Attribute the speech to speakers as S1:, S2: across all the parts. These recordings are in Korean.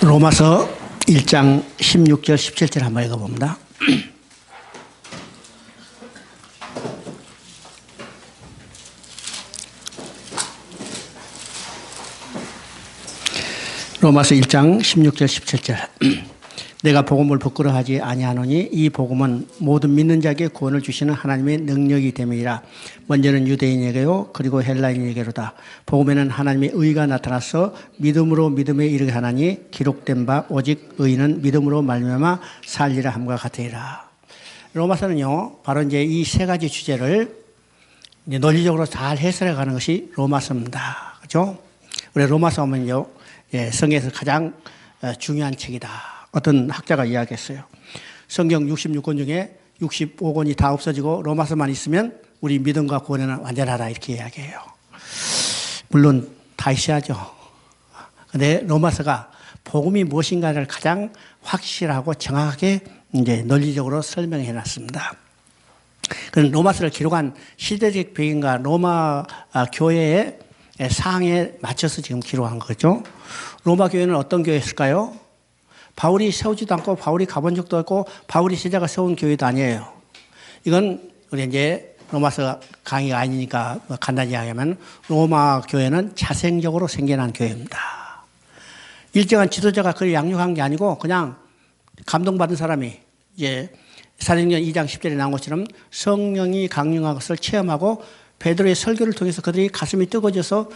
S1: 로마서 1장 16절 17절 한번 읽어봅니다. 로마서 1장 16절 17절 내가 복음을 부끄러워하지 아니하노니 이 복음은 모든 믿는 자에게 구원을 주시는 하나님의 능력이 됨이라. 먼저는 유대인에게요 그리고 헬라인에게로다. 복음에는 하나님의 의가 나타나서 믿음으로 믿음에 이르게 하나니 기록된 바 오직 의인은 믿음으로 말미암아 살리라 함과 같으리라. 로마서는요 바로 이제 이 세 가지 주제를 이제 논리적으로 잘 해설해 가는 것이 로마서입니다. 그렇죠? 우리 로마서 하면요 성경에서 가장 중요한 책이다. 어떤 학자가 이야기했어요. 성경 66권 중에 65권이 다 없어지고 로마서만 있으면 우리 믿음과 구원에는 완전하다 이렇게 이야기해요. 물론 다 있어야죠. 그런데 로마서가 복음이 무엇인가를 가장 확실하고 정확하게 이제 논리적으로 설명해 놨습니다. 그런 로마서를 기록한 시대적 배경과 로마 교회의 상황에 맞춰서 지금 기록한 거죠. 로마 교회는 어떤 교회였을까요? 바울이 세우지도 않고 바울이 가본 적도 없고 바울이 제자가 세운 교회도 아니에요. 이건 우리 이제 로마서 강의가 아니니까 간단히 이야기하면 로마 교회는 자생적으로 생겨난 교회입니다. 일정한 지도자가 그를 양육한 게 아니고 그냥 감동받은 사람이 이제 사도행전 2장 10절에 나온 것처럼 성령이 강림한 것을 체험하고 베드로의 설교를 통해서 그들이 가슴이 뜨거워져서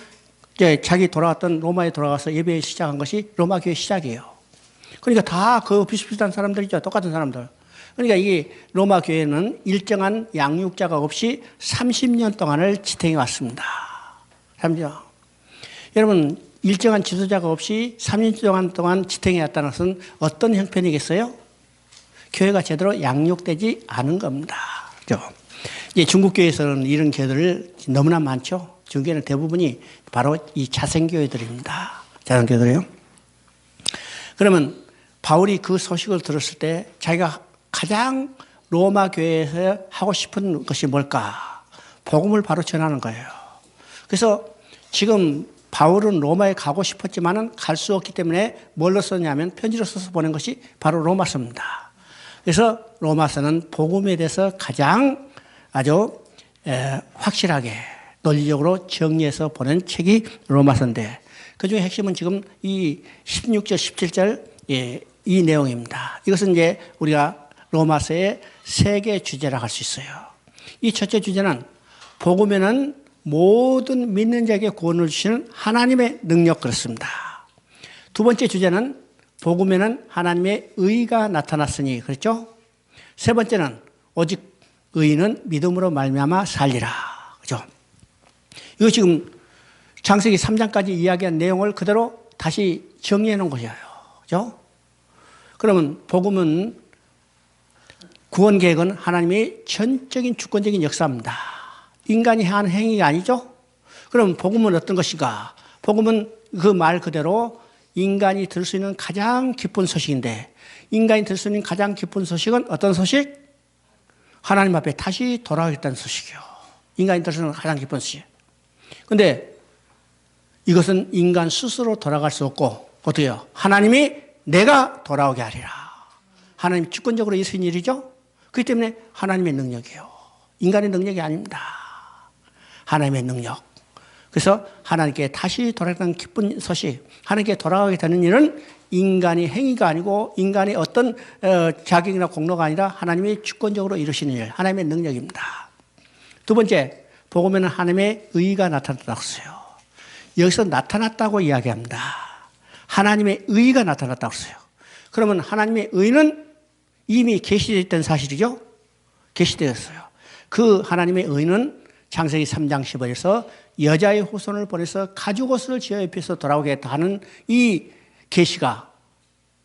S1: 이제 자기 돌아왔던 로마에 돌아가서 예배를 시작한 것이 로마 교회 시작이에요. 그러니까 다 그 비슷비슷한 사람들이죠. 똑같은 사람들. 그러니까 이 로마 교회는 일정한 양육자가 없이 30년 동안을 지탱해 왔습니다. 30년. 여러분, 일정한 지도자가 없이 30년 동안 지탱해 왔다는 것은 어떤 형편이겠어요? 교회가 제대로 양육되지 않은 겁니다. 그렇죠? 이제 중국 교회에서는 이런 교회들 너무나 많죠. 중국에는 대부분이 바로 이 자생교회들입니다. 자생교회들이요. 그러면 바울이 그 소식을 들었을 때 자기가 가장 로마 교회에서 하고 싶은 것이 뭘까? 복음을 바로 전하는 거예요. 그래서 지금 바울은 로마에 가고 싶었지만은 갈 수 없기 때문에 뭘로 썼냐면 편지로 써서 보낸 것이 바로 로마서입니다. 그래서 로마서는 복음에 대해서 가장 아주 확실하게 논리적으로 정리해서 보낸 책이 로마서인데 그중에 핵심은 지금 이 16절 17절 이 내용입니다. 이것은 이제 우리가 로마서의 세 개의 주제라고 할 수 있어요. 이 첫째 주제는 복음에는 모든 믿는 자에게 구원을 주시는 하나님의 능력 그렇습니다. 두 번째 주제는 복음에는 하나님의 의가 나타났으니 그렇죠? 세 번째는 오직 의인은 믿음으로 말미암아 살리라. 그렇죠? 이거 지금 창세기 3장까지 이야기한 내용을 그대로 다시 정리해 놓은 것이에요. 그렇죠? 그러면 복음은 구원 계획은 하나님의 전적인 주권적인 역사입니다. 인간이 하는 행위가 아니죠? 그럼 복음은 어떤 것인가? 복음은 그 말 그대로 인간이 들을 수 있는 가장 기쁜 소식인데 인간이 들을 수 있는 가장 기쁜 소식은 어떤 소식? 하나님 앞에 다시 돌아가겠다는 소식이요. 인간이 들을 수 있는 가장 기쁜 소식. 그런데 이것은 인간 스스로 돌아갈 수 없고 어떻게 해요? 하나님이 내가 돌아오게 하리라. 하나님 주권적으로 있으신 일이죠. 그렇기 때문에 하나님의 능력이에요. 인간의 능력이 아닙니다. 하나님의 능력. 그래서 하나님께 다시 돌아가는 기쁜 소식, 하나님께 돌아가게 되는 일은 인간의 행위가 아니고 인간의 어떤 자격이나 공로가 아니라 하나님이 주권적으로 이루시는 일, 하나님의 능력입니다. 두 번째, 복음에는 하나님의 의가 나타났다고 했어요. 여기서 나타났다고 이야기합니다. 하나님의 의가 나타났다고 했어요. 그러면 하나님의 의는 이미 계시되어 있던 사실이죠? 계시되었어요. 그 하나님의 의는 창세기 3장 15절에서 여자의 후손을 보내서 가죽옷을 지어 입혀서 돌아오게 하는 이 계시가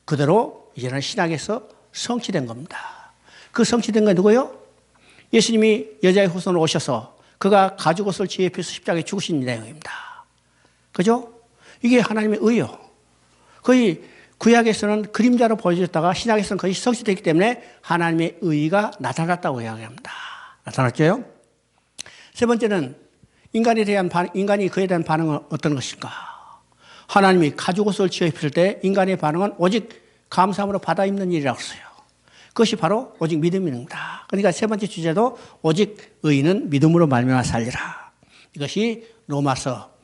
S1: 그대로 이제는 신약에서 성취된 겁니다. 그 성취된 건 누구예요? 예수님이 여자의 후손으로 오셔서 그가 가죽옷을 지어 입혀서 십자가에 죽으신 내용입니다. 그죠? 이게 하나님의 의요. 거의 구약에서는 그림자로 보여줬다가 신약에서는 거의 성취되기 때문에 하나님의 의가 나타났다고 이야기합니다. 나타났죠? 세 번째는 인간이 그에 대한 반응은 어떤 것인가? 하나님이 가죽옷을 지어 입힐 때 인간의 반응은 오직 감사함으로 받아 입는 일이라고 했어요. 그것이 바로 오직 믿음입니다. 그러니까 세 번째 주제도 오직 의인은 믿음으로 말미암아 살리라. 이것이 로마서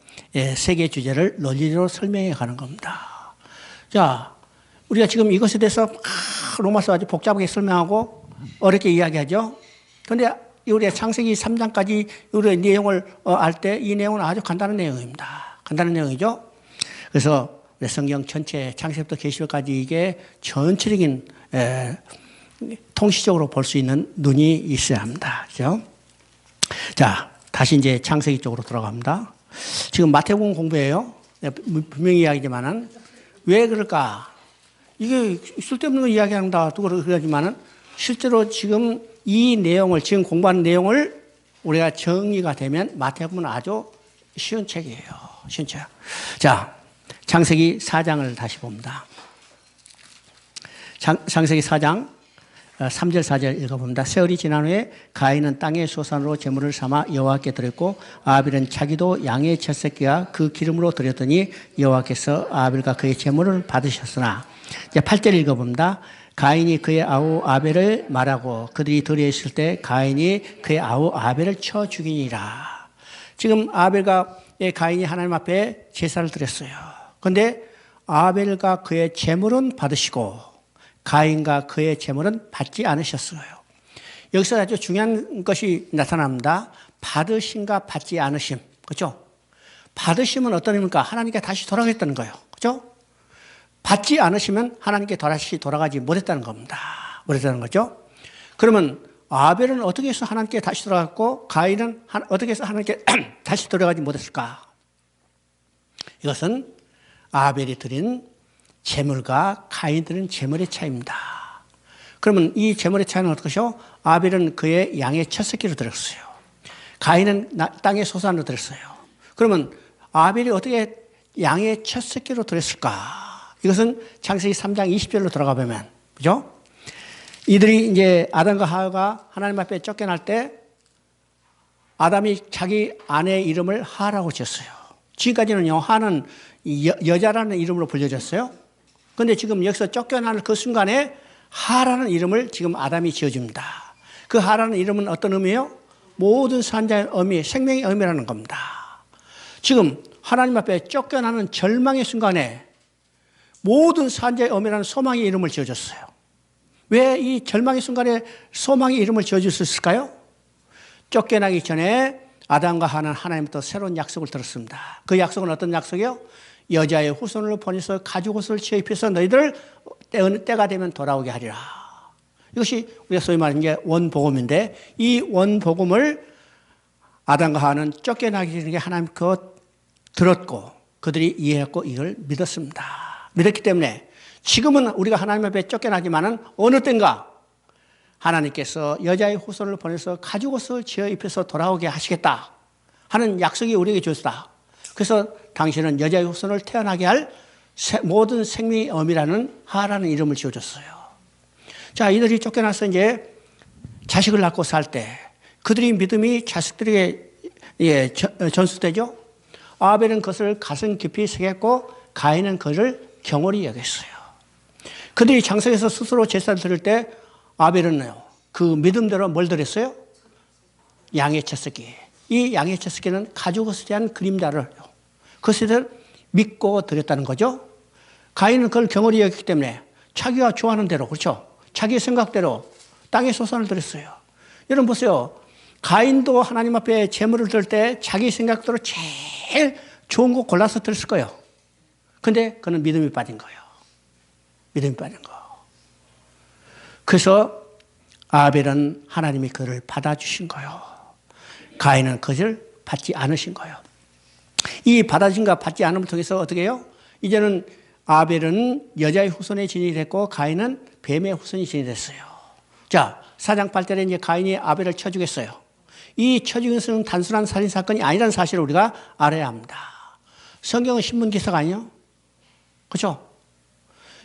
S1: 세 개의 주제를 논리로 설명해 가는 겁니다. 자, 우리가 지금 이것에 대해서 로마서 아주 복잡하게 설명하고 어렵게 이야기하죠. 그런데 우리가 창세기 3장까지 우리의 내용을 알 때 이 내용은 아주 간단한 내용입니다. 간단한 내용이죠. 그래서 성경 전체 창세기부터 계시록까지 이게 전체적인 통시적으로 볼 수 있는 눈이 있어야 합니다. 그죠? 자, 다시 이제 창세기 쪽으로 돌아갑니다. 지금 마태복음 공부해요. 분명히 이야기지만은 왜 그럴까? 이게 쓸데없는 거 이야기한다. 또 그러지만은 실제로 지금 이 내용을 지금 공부하는 내용을 우리가 정리가 되면 마태복음은 아주 쉬운 책이에요. 쉬운 책. 자, 창세기 4장을 다시 봅니다. 창세기 4장 3절 4절 읽어봅니다. 세월이 지난 후에 가인은 땅의 소산으로 제물을 삼아 여호와께 드렸고 아벨은 자기도 양의 첫 새끼와 그 기름으로 드렸더니 여호와께서 아벨과 그의 제물을 받으셨으나 이제 8절 읽어봅니다. 가인이 그의 아우 아벨을 말하고 그들이 들에 있을 때 가인이 그의 아우 아벨을 쳐 죽이니라. 지금 아벨과 가인이 하나님 앞에 제사를 드렸어요. 그런데 아벨과 그의 제물은 받으시고 가인과 그의 제물은 받지 않으셨어요. 여기서 아주 중요한 것이 나타납니다. 받으심과 받지 않으심. 그렇죠? 받으심은 어떤 의미입니까? 하나님께 다시 돌아가겠다는 거예요. 그렇죠? 받지 않으시면 하나님께 다시 돌아가지 못했다는 겁니다. 못했다는 거죠. 그러면 아벨은 어떻게 해서 하나님께 다시 돌아갔고 가인은 어떻게 해서 하나님께 다시 돌아가지 못했을까? 이것은 아벨이 드린 제물과 가인이 드린 제물의 차이입니다. 그러면 이 제물의 차이는 어떻게요? 아벨은 그의 양의 첫 새끼로 드렸어요. 가인은 땅의 소산으로 드렸어요. 그러면 아벨이 어떻게 양의 첫 새끼로 드렸을까? 이것은 창세기 3장 20절로 들어가 보면, 그죠? 이들이 이제 아담과 하와가 하나님 앞에 쫓겨날 때 아담이 자기 아내의 이름을 하라고 지었어요. 지금까지는요, 하는 여자라는 이름으로 불려졌어요. 그런데 지금 여기서 쫓겨나는 그 순간에 하라는 이름을 지금 아담이 지어줍니다. 그 하라는 이름은 어떤 의미예요? 모든 산자의 의미, 생명의 의미라는 겁니다. 지금 하나님 앞에 쫓겨나는 절망의 순간에 모든 산자의 의미라는 소망의 이름을 지어줬어요. 왜 이 절망의 순간에 소망의 이름을 지어줬을까요? 쫓겨나기 전에 아담과 하와는 하나님부터 새로운 약속을 들었습니다. 그 약속은 어떤 약속이요? 여자의 후손을 보내서 가죽옷을 지어 입혀서 너희들 때가 되면 돌아오게 하리라. 이것이 우리가 소위 말하는 게 원복음인데 이 원복음을 아담과 하와는 쫓겨나기 전에 하나님 그것 들었고 그들이 이해했고 이걸 믿었습니다. 믿었기 때문에 지금은 우리가 하나님 앞에 쫓겨나지만은 어느 때인가 하나님께서 여자의 후손을 보내서 가죽옷을 지어 입혀서 돌아오게 하시겠다 하는 약속이 우리에게 주었다. 그래서 당신은 여자의 후손을 태어나게 할 모든 생명의 어미라는 하라는 이름을 지어줬어요. 자, 이들이 쫓겨나서 이제 자식을 낳고 살 때 그들의 믿음이 자식들에게 전수되죠. 아벨은 그것을 가슴 깊이 새겼고 가인은 그를 경홀히 여겼어요. 그들이 장성에서 스스로 제사를 드릴 때 아벨은요, 그 믿음대로 뭘 드렸어요? 양의 첫 새끼. 이 양의 첫 새끼는 가죽옷에 대한 그림자를 그것을 믿고 드렸다는 거죠. 가인은 그걸 경홀히 여겼기 때문에 자기가 좋아하는 대로, 그렇죠? 자기의 생각대로 땅의 소산을 드렸어요. 여러분 보세요. 가인도 하나님 앞에 제물을 드릴 때 자기 생각대로 제일 좋은 거 골라서 드렸을 거예요. 근데 그는 믿음이 빠진 거예요. 믿음이 빠진 거. 그래서 아벨은 하나님이 그를 받아주신 거예요. 가인은 그것을 받지 않으신 거예요. 이 받아진과 받지 않음을 통해서 어떻게 해요? 이제는 아벨은 여자의 후손의 진이 됐고 가인은 뱀의 후손이 진이 됐어요. 자, 4장 8절에 이제 가인이 아벨을 쳐 죽였어요. 이 쳐 죽인 것은 단순한 살인 사건이 아니라는 사실을 우리가 알아야 합니다. 성경은 신문 기사가 아니에요. 그렇죠?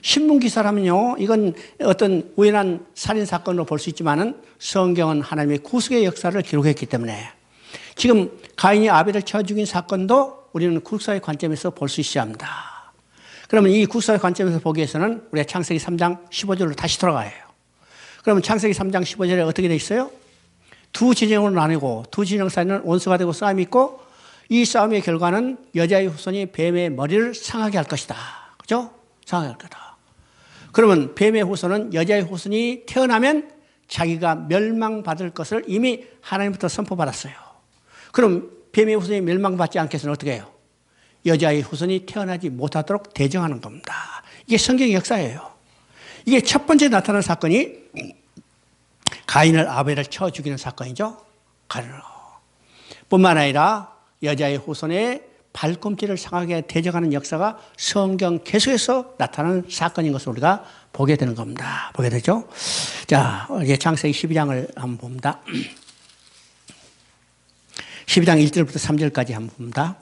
S1: 신문 기사라면요, 이건 어떤 우연한 살인 사건으로 볼 수 있지만은 성경은 하나님의 구속의 역사를 기록했기 때문에 지금 가인이 아벨을 쳐 죽인 사건도 우리는 국사의 관점에서 볼 수 있어야 합니다. 그러면 이 국사의 관점에서 보기 위해서는 우리가 창세기 3장 15절로 다시 돌아가야 해요. 그러면 창세기 3장 15절에 어떻게 돼 있어요? 두 진영으로 나뉘고 두 진영 사이는 원수가 되고 싸움이 있고 이 싸움의 결과는 여자의 후손이 뱀의 머리를 상하게 할 것이다. 그죠? 상하게 할 거다. 그러면 뱀의 후손은 여자의 후손이 태어나면 자기가 멸망받을 것을 이미 하나님부터 선포받았어요. 그럼 뱀의 후손이 멸망받지 않게 해서는 어떻게 해요? 여자의 후손이 태어나지 못하도록 대정하는 겁니다. 이게 성경의 역사예요. 이게 첫 번째 나타난 사건이 가인을 아벨을 쳐 죽이는 사건이죠. 뿐만 아니라 여자의 후손의 발꿈치를 상하게 대적하는 역사가 성경 계속해서 나타나는 사건인 것을 우리가 보게 되는 겁니다. 보게 되죠. 자, 이제 창세기 12장을 한번 봅니다. 12장 1절부터 3절까지 한번 봅니다.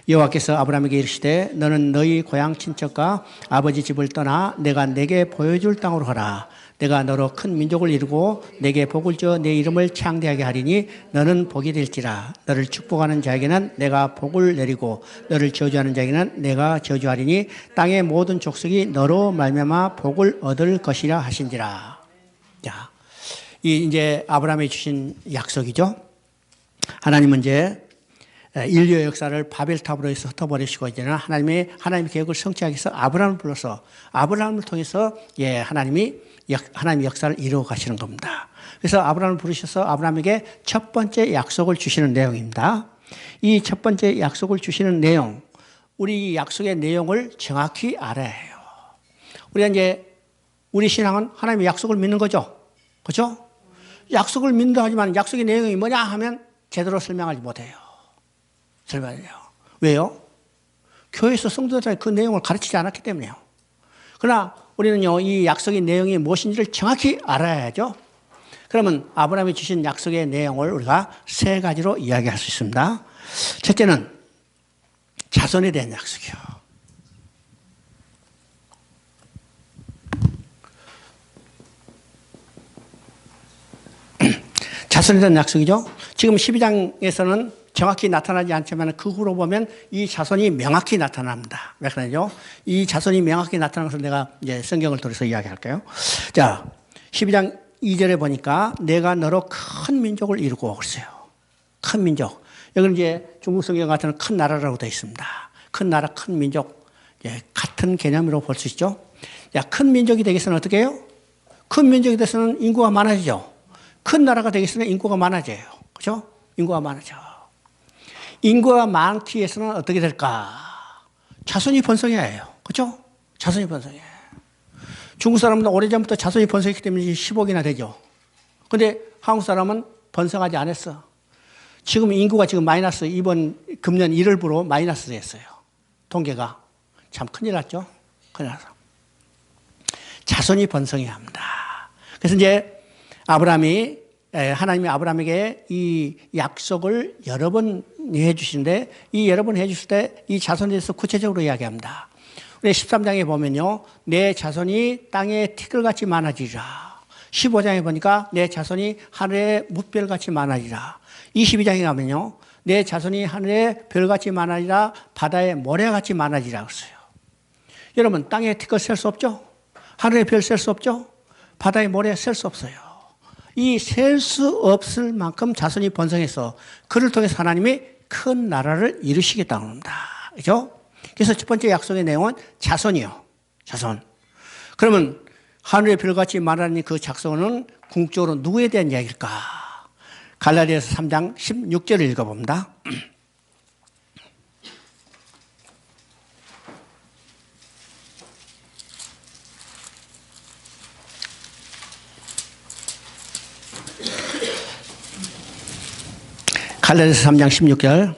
S1: 여호와께서 아브라함에게 이르시되 너는 너희 고향 친척과 아버지 집을 떠나 내가 내게 보여줄 땅으로 가라. 내가 너로 큰 민족을 이루고 내게 복을 주어 내 이름을 창대하게 하리니 너는 복이 될지라. 너를 축복하는 자에게는 내가 복을 내리고 너를 저주하는 자에게는 내가 저주하리니 땅의 모든 족속이 너로 말미암아 복을 얻을 것이라 하신지라. 자, 이제 아브라함이 주신 약속이죠. 하나님은 이제 인류의 역사를 바벨탑으로 해서 흩어버리시고 이제는 하나님의 계획을 성취하기 위해서 아브라함을 불러서 아브라함을 통해서 하나님이 역사를 이루어 가시는 겁니다. 그래서 아브라함을 부르셔서 아브라함에게 첫 번째 약속을 주시는 내용입니다. 이 첫 번째 약속을 주시는 내용, 우리 이 약속의 내용을 정확히 알아야 해요. 우리가 이제 우리 신앙은 하나님의 약속을 믿는 거죠. 그렇죠? 약속을 믿는다 하지만 약속의 내용이 뭐냐 하면 제대로 설명하지 못해요. 설명해요. 왜요? 교회에서 성도들한테 그 내용을 가르치지 않았기 때문에요. 그러나 우리는요, 이 약속의 내용이 무엇인지를 정확히 알아야죠. 그러면 아브라함이 주신 약속의 내용을 우리가 세 가지로 이야기할 수 있습니다. 첫째는 자손에 대한 약속이요. 자손에 대한 약속이죠. 지금 12장에서는 정확히 나타나지 않지만 그 후로 보면 이 자손이 명확히 나타납니다. 왜 그러죠? 이 자손이 명확히 나타나는 것을 내가 이제 성경을 통해서 이야기할게요. 자, 12장 2절에 보니까 내가 너로 큰 민족을 이루고 그랬어요. 큰 민족. 여기는 이제 중국 성경 같은 큰 나라라고 되어 있습니다. 큰 나라, 큰 민족. 같은 개념으로 볼 수 있죠. 야, 큰 민족이 되기 위해서는 어떻게 해요? 큰 민족이 되서는 인구가 많아지죠. 큰 나라가 되기 위해서는 인구가 많아져요. 그죠? 인구가 많아져. 인구가 많기 위해서는 어떻게 될까? 자손이 번성해야 해요. 그렇죠? 자손이 번성해. 중국 사람은 오래전부터 자손이 번성했기 때문에 10억이나 되죠. 그런데 한국 사람은 번성하지 않았어. 지금 인구가 지금 마이너스, 이번 금년 1월부로 마이너스 됐어요. 통계가. 참 큰일 났죠? 큰일 났어. 자손이 번성해야 합니다. 그래서 이제 하나님이 아브라함에게 이 약속을 여러 번 해주시는데 이 여러 번 해주실 때 이 자손에 대해서 구체적으로 이야기합니다. 우리 13장에 보면요. 내 자손이 땅에 티끌같이 많아지리라. 15장에 보니까 내 자손이 하늘에 뭇별같이 많아지리라. 22장에 가면요. 내 자손이 하늘에 별같이 많아지리라. 바다에 모래같이 많아지리라 그랬어요. 여러분 땅에 티끌 셀 수 없죠? 하늘에 별 셀 수 없죠? 바다에 모래 셀 수 없어요. 이 셀 수 없을 만큼 자손이 번성해서 그를 통해서 하나님이 큰 나라를 이루시겠다는 겁니다. 그죠? 그래서 첫 번째 약속의 내용은 자손이요. 자손. 그러면 하늘의 별같이 말하는 그 자손은 궁극적으로 누구에 대한 이야기일까? 갈라디아서 3장 16절을 읽어봅니다. 갈라디아서 3장 16절.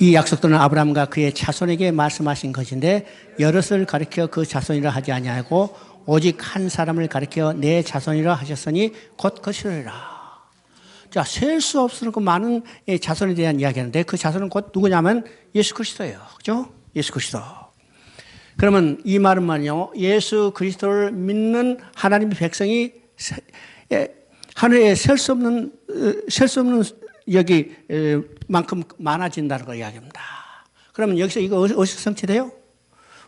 S1: 이 약속들은 아브라함과 그의 자손에게 말씀하신 것인데 여럿을 가리켜 그 자손이라 하지 아니하고 오직 한 사람을 가리켜 내 자손이라 하셨으니 곧 그리스도라. 자, 셀 수 없을 그 많은 자손에 대한 이야기하는데 그 자손은 곧 누구냐면 예수 그리스도예요. 그죠? 예수 그리스도. 그러면 이 말은요, 예수 그리스도를 믿는 하나님의 백성이 하늘에 셀 수 없는 여기 만큼 많아진다는 걸 이야기합니다. 그러면 여기서 이거 어디서 성취돼요?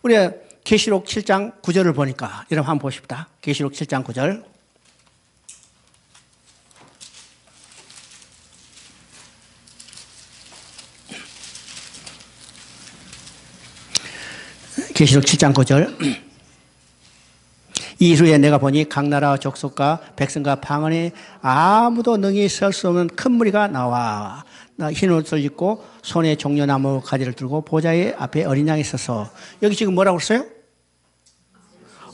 S1: 우리가 계시록 7장 9절을 보니까 여러분 한번 보십시다. 계시록 7장 9절. 계시록 7장 9절. 이후에 내가 보니 각 나라 족속과 백성과 방언에 아무도 능히 설 수 없는 큰 무리가 나와 흰 옷을 입고 손에 종려나무 가지를 들고 보좌의 앞에 어린 양이 서서 여기 지금 뭐라고 했어요?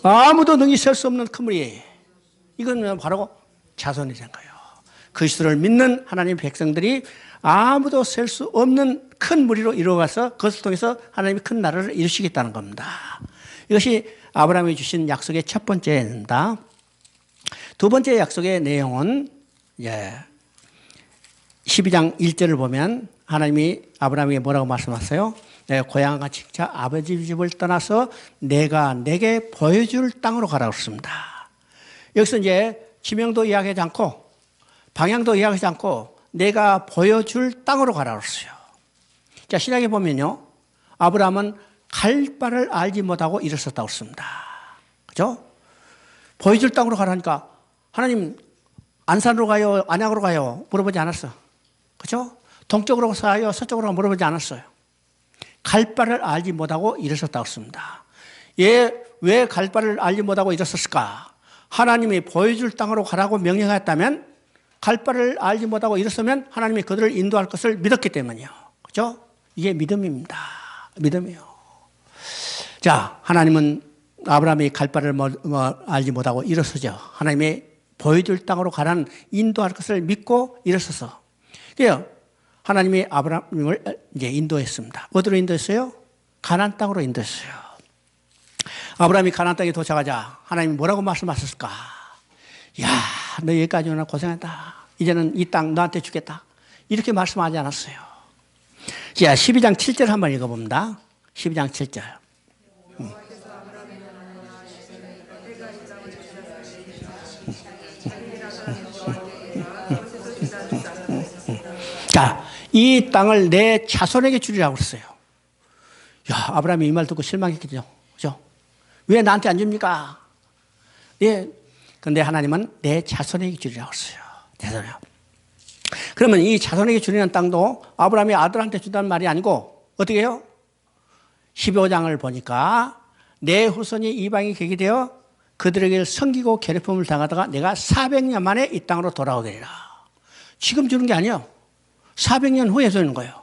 S1: 아무도 능히 설 수 없는 큰 무리. 이건 바로 자손이 된 거예요. 그리스도를 믿는 하나님 백성들이 아무도 셀 수 없는 큰 무리로 이루어가서 그것을 통해서 하나님이 큰 나라를 이루시겠다는 겁니다. 이것이 아브라함이 주신 약속의 첫 번째입니다. 두 번째 약속의 내용은 12장 1절을 보면 하나님이 아브라함에게 뭐라고 말씀하셨어요? 내가 고향과 직차 아버지 집을 떠나서 내가 내게 보여줄 땅으로 가라고 했습니다. 여기서 이제 지명도 이야기하지 않고 방향도 이야기하지 않고 내가 보여줄 땅으로 가라고 했어요. 자, 신약에 보면요. 아브라함은 갈 바를 알지 못하고 일었었다고 했습니다. 그죠? 보여줄 땅으로 가라니까 하나님 안산으로 가요? 안양으로 가요? 물어보지 않았어. 그죠? 동쪽으로 가요? 서쪽으로 가요? 물어보지 않았어요. 갈 바를 알지 못하고 일었었다고 했습니다. 왜 갈 바를 알지 못하고 일었었을까? 하나님이 보여줄 땅으로 가라고 명령했다면 갈 바를 알지 못하고 일었으면 하나님이 그들을 인도할 것을 믿었기 때문이요. 그죠? 이게 믿음입니다. 믿음이요. 자, 하나님은 아브라함이 갈 바를 알지 못하고 일어서죠. 하나님이 보여줄 땅으로 가라는 인도할 것을 믿고 일어서서. 그래요. 하나님이 아브라함을 이제 인도했습니다. 어디로 인도했어요? 가나안 땅으로 인도했어요. 아브라함이 가나안 땅에 도착하자 하나님이 뭐라고 말씀하셨을까? 야, 너 여기까지 오나 고생했다. 이제는 이 땅 너한테 주겠다. 이렇게 말씀하지 않았어요. 자, 12장 7절 한번 읽어봅니다. 12장 7절. 자, 이 땅을 내 자손에게 주리라고 그랬어요. 야, 아브라함이 이 말 듣고 실망했겠죠. 그죠? 왜 나한테 안 줍니까? 예. 근데 하나님은 내 자손에게 주리라고 했어요. 자손이요. 그러면 이 자손에게 주리는 땅도 아브라함이 아들한테 준다는 말이 아니고 어떻게 해요? 15장을 보니까 내 후손이 이방이 객이 되어 그들에게 섬기고 괴롭힘을 당하다가 내가 400년 만에 이 땅으로 돌아오게 되라. 지금 주는 게 아니에요. 400년 후에 주는 거예요.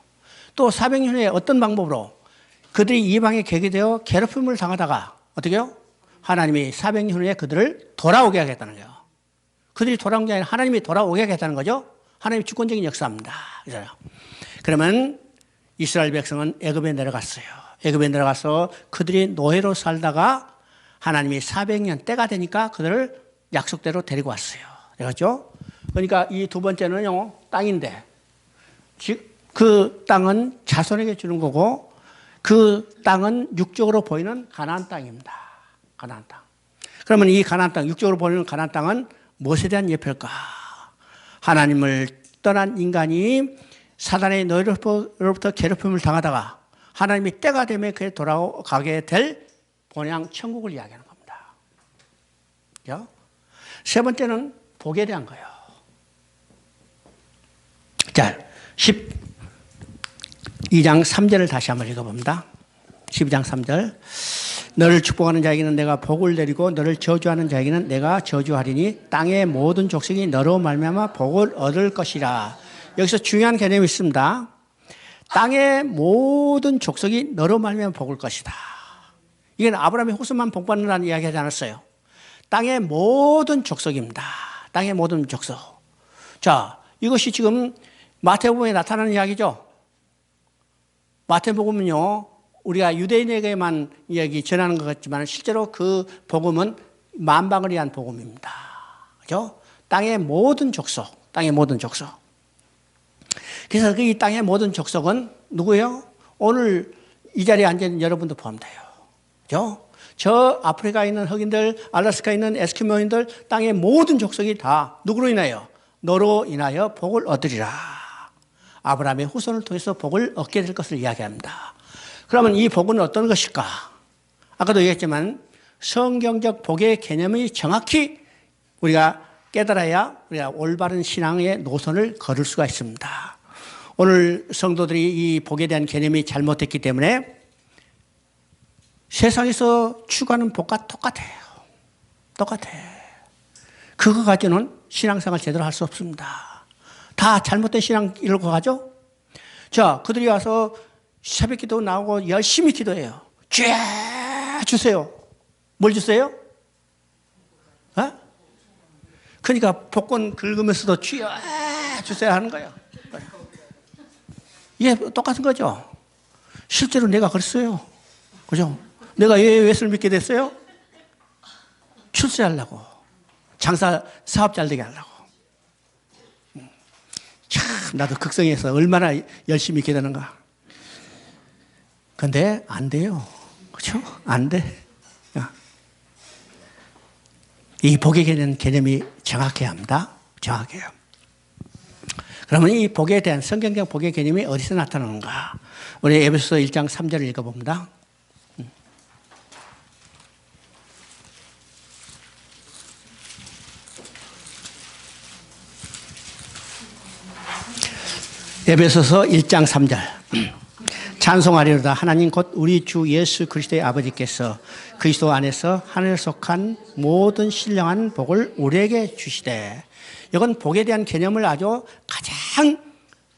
S1: 또 400년 후에 어떤 방법으로 그들이 이방에 객이 되어 괴롭힘을 당하다가 어떻게 해요? 하나님이 400년 후에 그들을 돌아오게 하겠다는 거예요. 그들이 돌아온 게 아니라 하나님이 돌아오게 하겠다는 거죠. 하나님의 주권적인 역사입니다. 그러면 이스라엘 백성은 애굽에 내려갔어요. 애굽에 내려가서 그들이 노예로 살다가 하나님이 400년 때가 되니까 그들을 약속대로 데리고 왔어요. 그렇죠? 그러니까 이 두 번째는요, 땅인데 그 땅은 자손에게 주는 거고 그 땅은 육적으로 보이는 가나안 땅입니다. 가나안 땅. 그러면 이 가나안 땅, 육적으로 보이는 가나안 땅은 무엇에 대한 예표일까? 하나님을 떠난 인간이 사단의 노예로부터 괴롭힘을 당하다가 하나님이 때가 되면 그에 돌아가게 될 본향 천국을 이야기하는 겁니다. 그렇죠? 세 번째는 복에 대한 거예요. 자, 12장 3절을 다시 한번 읽어봅니다. 12장 3절. 너를 축복하는 자에게는 내가 복을 내리고 너를 저주하는 자에게는 내가 저주하리니 땅의 모든 족속이 너로 말미암아 복을 얻을 것이라. 여기서 중요한 개념이 있습니다. 땅의 모든 족속이 너로 말미암아 복을 것이다. 이건 아브라함의 후손만 복받는다는 이야기 하지 않았어요. 땅의 모든 족속입니다. 땅의 모든 족속. 자, 이것이 지금 마태복음에 나타나는 이야기죠. 마태복음은요, 우리가 유대인에게만 이야기 전하는 것 같지만 실제로 그 복음은 만방을 위한 복음입니다. 그죠? 땅의 모든 족속, 땅의 모든 족속. 그래서 이 땅의 모든 족속은 누구예요? 오늘 이 자리에 앉아있는 여러분도 포함돼요. 그죠? 저 아프리카에 있는 흑인들, 알래스카에 있는 에스키모인들, 땅의 모든 족속이 다 누구로 인하여? 너로 인하여 복을 얻으리라. 아브라함의 후손을 통해서 복을 얻게 될 것을 이야기합니다. 그러면 이 복은 어떤 것일까? 아까도 얘기했지만 성경적 복의 개념이 정확히 우리가 깨달아야 우리가 올바른 신앙의 노선을 걸을 수가 있습니다. 오늘 성도들이 이 복에 대한 개념이 잘못됐기 때문에 세상에서 추구하는 복과 똑같아요. 똑같아. 그거 가지고는 신앙생활 제대로 할 수 없습니다. 다 잘못된 신앙 이러고 가죠? 자, 그들이 와서 새벽 기도 나오고 열심히 기도해요. 주세요. 뭘 주세요? 어? 그러니까 복권 긁으면서도 주세요 하는 거예요. 이게 똑같은 거죠. 실제로 내가 그랬어요. 그죠? 내가 왜 예수를 믿게 됐어요? 출세하려고. 사업 잘 되게 하려고. 참, 나도 극성에서 얼마나 열심히 기도하는가. 근데 안 돼요. 그죠? 안 돼. 이 복에 대한 개념이 정확해야 합니다. 정확해요. 그러면 이 복에 대한 성경적 복의 개념이 어디서 나타나는가? 우리 에베소서 1장 3절을 읽어봅니다. 에베소서 1장 3절. 찬송하리로다. 하나님 곧 우리 주 예수 그리스도의 아버지께서 그리스도 안에서 하늘에 속한 모든 신령한 복을 우리에게 주시되. 이건 복에 대한 개념을 아주 가장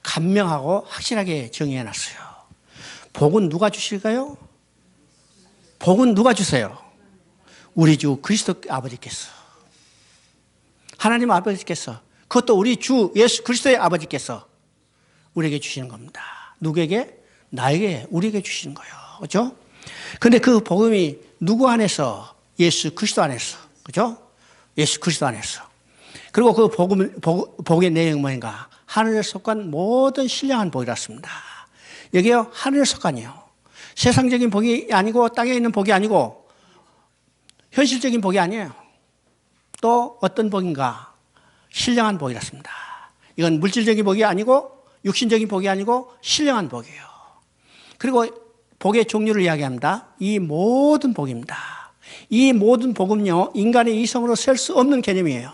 S1: 간명하고 확실하게 정의해 놨어요. 복은 누가 주실까요? 복은 누가 주세요? 우리 주 그리스도 아버지께서. 하나님 아버지께서. 그것도 우리 주 예수 그리스도의 아버지께서 우리에게 주시는 겁니다. 누구에게? 나에게, 우리에게 주시는 거예요. 그죠? 근데 그 복음이 누구 안에서? 예수 그리스도 안에서. 그죠? 예수 그리스도 안에서. 그리고 그 복의 내용이 뭐인가? 하늘에 속한 모든 신령한 복이랐습니다. 여기요, 하늘에 속한이요. 세상적인 복이 아니고 땅에 있는 복이 아니고 현실적인 복이 아니에요. 또 어떤 복인가? 신령한 복이랐습니다. 이건 물질적인 복이 아니고 육신적인 복이 아니고 신령한 복이에요. 그리고 복의 종류를 이야기합니다. 이 모든 복입니다. 이 모든 복은요, 인간의 이성으로 셀 수 없는 개념이에요.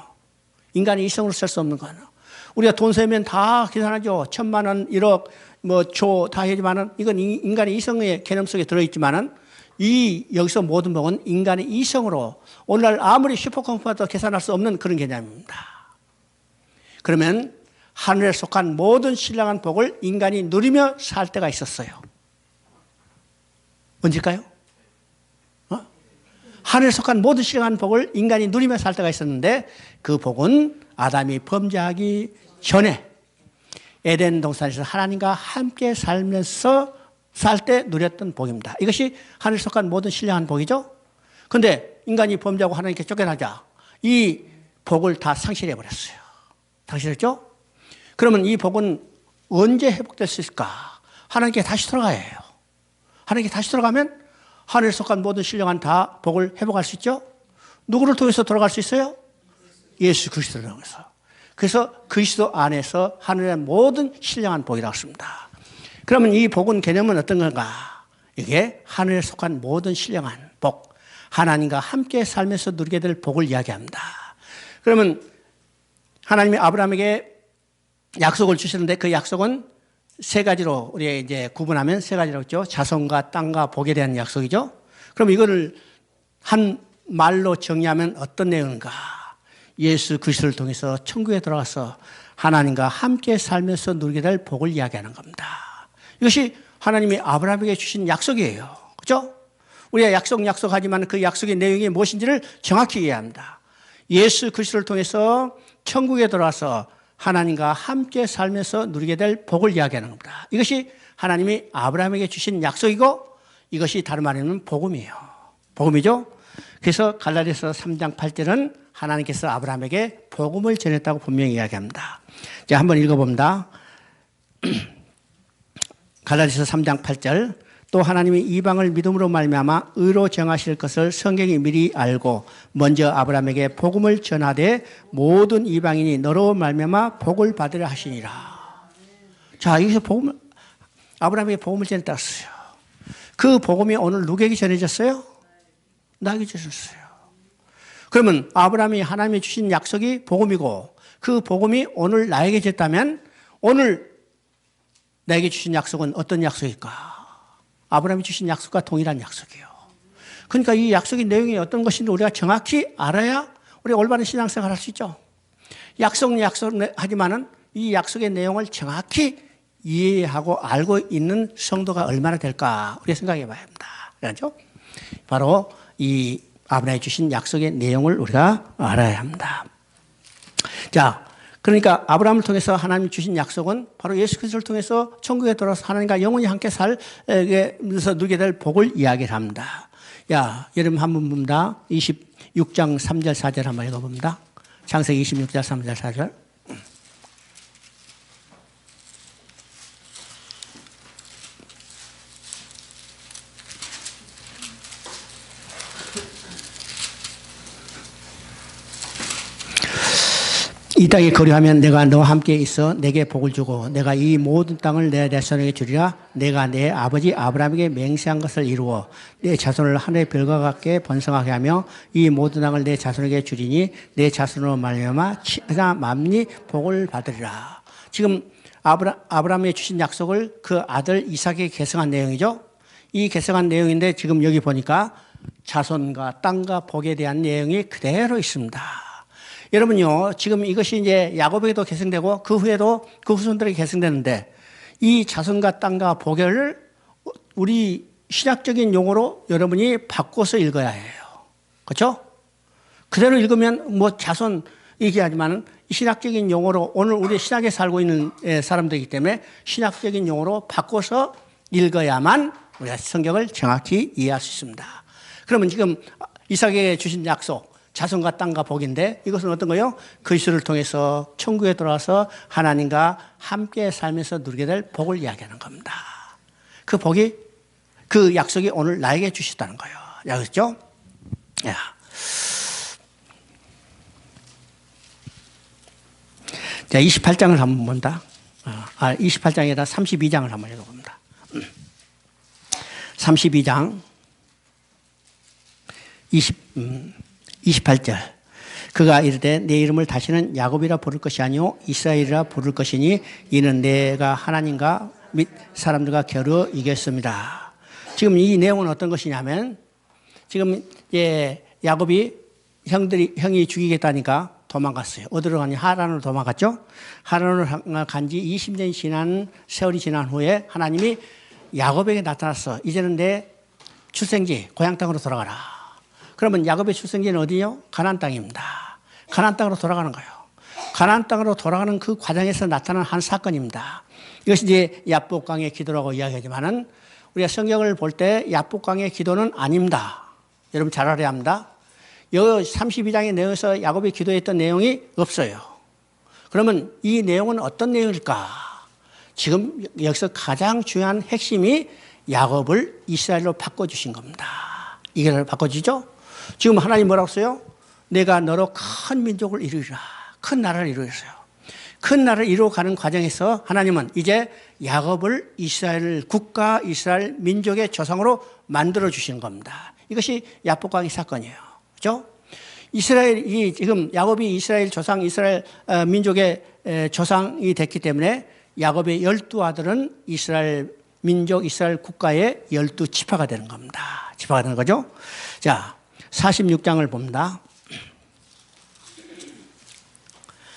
S1: 인간의 이성으로 셀 수 없는 거는. 우리가 돈 세면 다 계산하죠. 1,000만 원, 1억, 조 다 하지만은 이건 인간의 이성의 개념 속에 들어있지만은 여기서 모든 복은 인간의 이성으로 오늘날 아무리 슈퍼컴퓨터도 계산할 수 없는 그런 개념입니다. 그러면 하늘에 속한 모든 신령한 복을 인간이 누리며 살 때가 있었어요. 언제일까요? 하늘에 속한 모든 신령한 복을 인간이 누리며 살 때가 있었는데 그 복은 아담이 범죄하기 전에 에덴 동산에서 하나님과 함께 살면서 살 때 누렸던 복입니다. 이것이 하늘에 속한 모든 신령한 복이죠. 그런데 인간이 범죄하고 하나님께 쫓겨나자 이 복을 다 상실해 버렸어요. 상실했죠? 그러면 이 복은 언제 회복될 수 있을까? 하나님께 다시 돌아가야 해요. 하나님께 다시 돌아가면 하늘에 속한 모든 신령한 다 복을 회복할 수 있죠? 누구를 통해서 돌아갈 수 있어요? 예수 그리스도를 통해서. 그래서 그리스도 안에서 하늘의 모든 신령한 복이라고 했습니다. 그러면 이 복은 개념은 어떤 건가? 이게 하늘에 속한 모든 신령한 복, 하나님과 함께 살면서 누리게 될 복을 이야기합니다. 그러면 하나님이 아브라함에게 약속을 주시는데 그 약속은 세 가지로 우리가 이제 구분하면 세 가지로 했죠. 자손과 땅과 복에 대한 약속이죠. 그럼 이거를 한 말로 정의하면 어떤 내용인가? 예수 그리스도를 통해서 천국에 들어가서 하나님과 함께 살면서 누리게 될 복을 이야기하는 겁니다. 이것이 하나님이 아브라함에게 주신 약속이에요. 그렇죠? 우리가 약속하지만 그 약속의 내용이 무엇인지를 정확히 이해해야 합니다. 예수 그리스도를 통해서 천국에 들어와서 하나님과 함께 살면서 누리게 될 복을 이야기하는 겁니다. 이것이 하나님이 아브라함에게 주신 약속이고 이것이 다른 말로는 복음이에요. 복음이죠? 그래서 갈라디아서 3장 8절은 하나님께서 아브라함에게 복음을 전했다고 분명히 이야기합니다. 자, 한번 읽어봅니다. 갈라디아서 3장 8절. 또 하나님이 이방을 믿음으로 말미암아 의로 정하실 것을 성경이 미리 알고 먼저 아브라함에게 복음을 전하되 모든 이방인이 너로 말미암아 복을 받으려 하시니라. 자, 여기서 복음을, 아브라함에게 복음을 전했다었어요. 그 복음이 오늘 누구에게 전해졌어요? 나에게 주셨어요. 그러면 아브라함이 하나님이 주신 약속이 복음이고 그 복음이 오늘 나에게 줬다면 오늘 나에게 주신 약속은 어떤 약속일까? 아브라함이 주신 약속과 동일한 약속이에요. 그러니까 이 약속의 내용이 어떤 것인지 우리가 정확히 알아야 우리가 올바른 신앙생활을 할 수 있죠. 약속하지만은 이 약속의 내용을 정확히 이해하고 알고 있는 성도가 얼마나 될까 우리가 생각해 봐야 합니다. 그렇죠? 바로 이 아브라함이 주신 약속의 내용을 우리가 알아야 합니다. 자, 그러니까 아브라함을 통해서 하나님이 주신 약속은 바로 예수 그리스도를 통해서 천국에 들어와서 하나님과 영원히 함께 살면서 누리게 될 복을 이야기를 합니다. 야, 여러분 한번 봅니다. 26장 3절 4절 한번 읽어봅니다. 창세기 26장 3절 4절. 이 땅에 거류하면 내가 너와 함께 있어 내게 복을 주고 내가 이 모든 땅을 내 자손에게 주리라. 내가 내 아버지 아브라함에게 맹세한 것을 이루어 내 자손을 하늘의 별과 같게 번성하게 하며 이 모든 땅을 내 자손에게 주리니 내 자손으로 말미암아 천하 만민이 복을 받으리라. 지금 아브라함이 주신 약속을 그 아들 이삭에게 계승한 내용이죠. 이 계승한 내용인데 지금 여기 보니까 자손과 땅과 복에 대한 내용이 그대로 있습니다. 여러분요, 지금 이것이 이제 야곱에게도 계승되고 그 후에도 그 후손들에게 계승되는데 이 자손과 땅과 복을 우리 신학적인 용어로 여러분이 바꿔서 읽어야 해요. 그렇죠? 그대로 읽으면 뭐 자손 얘기하지만은 신학적인 용어로 오늘 우리 신학에 살고 있는 사람들이기 때문에 신학적인 용어로 바꿔서 읽어야만 우리가 성경을 정확히 이해할 수 있습니다. 그러면 지금 이삭에게 주신 약속 자손과 땅과 복인데 이것은 어떤 거요? 그리스도를 통해서 천국에 들어와서 하나님과 함께 살면서 누리게 될 복을 이야기하는 겁니다. 그 복이 그 약속이 오늘 나에게 주셨다는 거예요. 그렇죠? 야. 자, 28장을 한번 본다. 28장에다 32장을 한번 읽어봅니다. 32장 28절. 그가 이르되 내 이름을 다시는 야곱이라 부를 것이 아니요 이스라엘이라 부를 것이니 이는 내가 하나님과 및 사람들과 겨루 이겼습니다. 지금 이 내용은 어떤 것이냐면 지금 야곱이 형이 죽이겠다니까 도망갔어요. 어디로 가니? 하란으로 도망갔죠. 하란으로 간 지 20년이 지난 세월이 지난 후에 하나님이 야곱에게 나타났어. 이제는 내 출생지 고향 땅으로 돌아가라. 그러면 야곱의 출생지는 어디요? 가나안 땅입니다. 가나안 땅으로 돌아가는 거예요. 가나안 땅으로 돌아가는 그 과정에서 나타난 한 사건입니다. 이것이 이제 야복강의 기도라고 이야기하지만은 우리가 성경을 볼 때 야복강의 기도는 아닙니다. 여러분 잘 알아야 합니다. 여 32장의 내용에서 야곱이 기도했던 내용이 없어요. 그러면 이 내용은 어떤 내용일까? 지금 여기서 가장 중요한 핵심이 야곱을 이스라엘로 바꿔주신 겁니다. 이게 바꿔주죠? 지금 하나님 뭐라고 써요? 내가 너로 큰 민족을 이루리라. 큰 나라를 이루었어요. 큰 나라를 이루어가는 과정에서 하나님은 이제 야곱을 이스라엘 국가, 이스라엘 민족의 조상으로 만들어 주시는 겁니다. 이것이 야복강의 사건이에요. 그렇죠? 이스라엘이 지금 야곱이 이스라엘 조상, 이스라엘 민족의 조상이 됐기 때문에 야곱의 12아들은 이스라엘 민족, 이스라엘 국가의 12지파가 되는 겁니다. 지파가 되는 거죠. 자, 46장을 봅니다.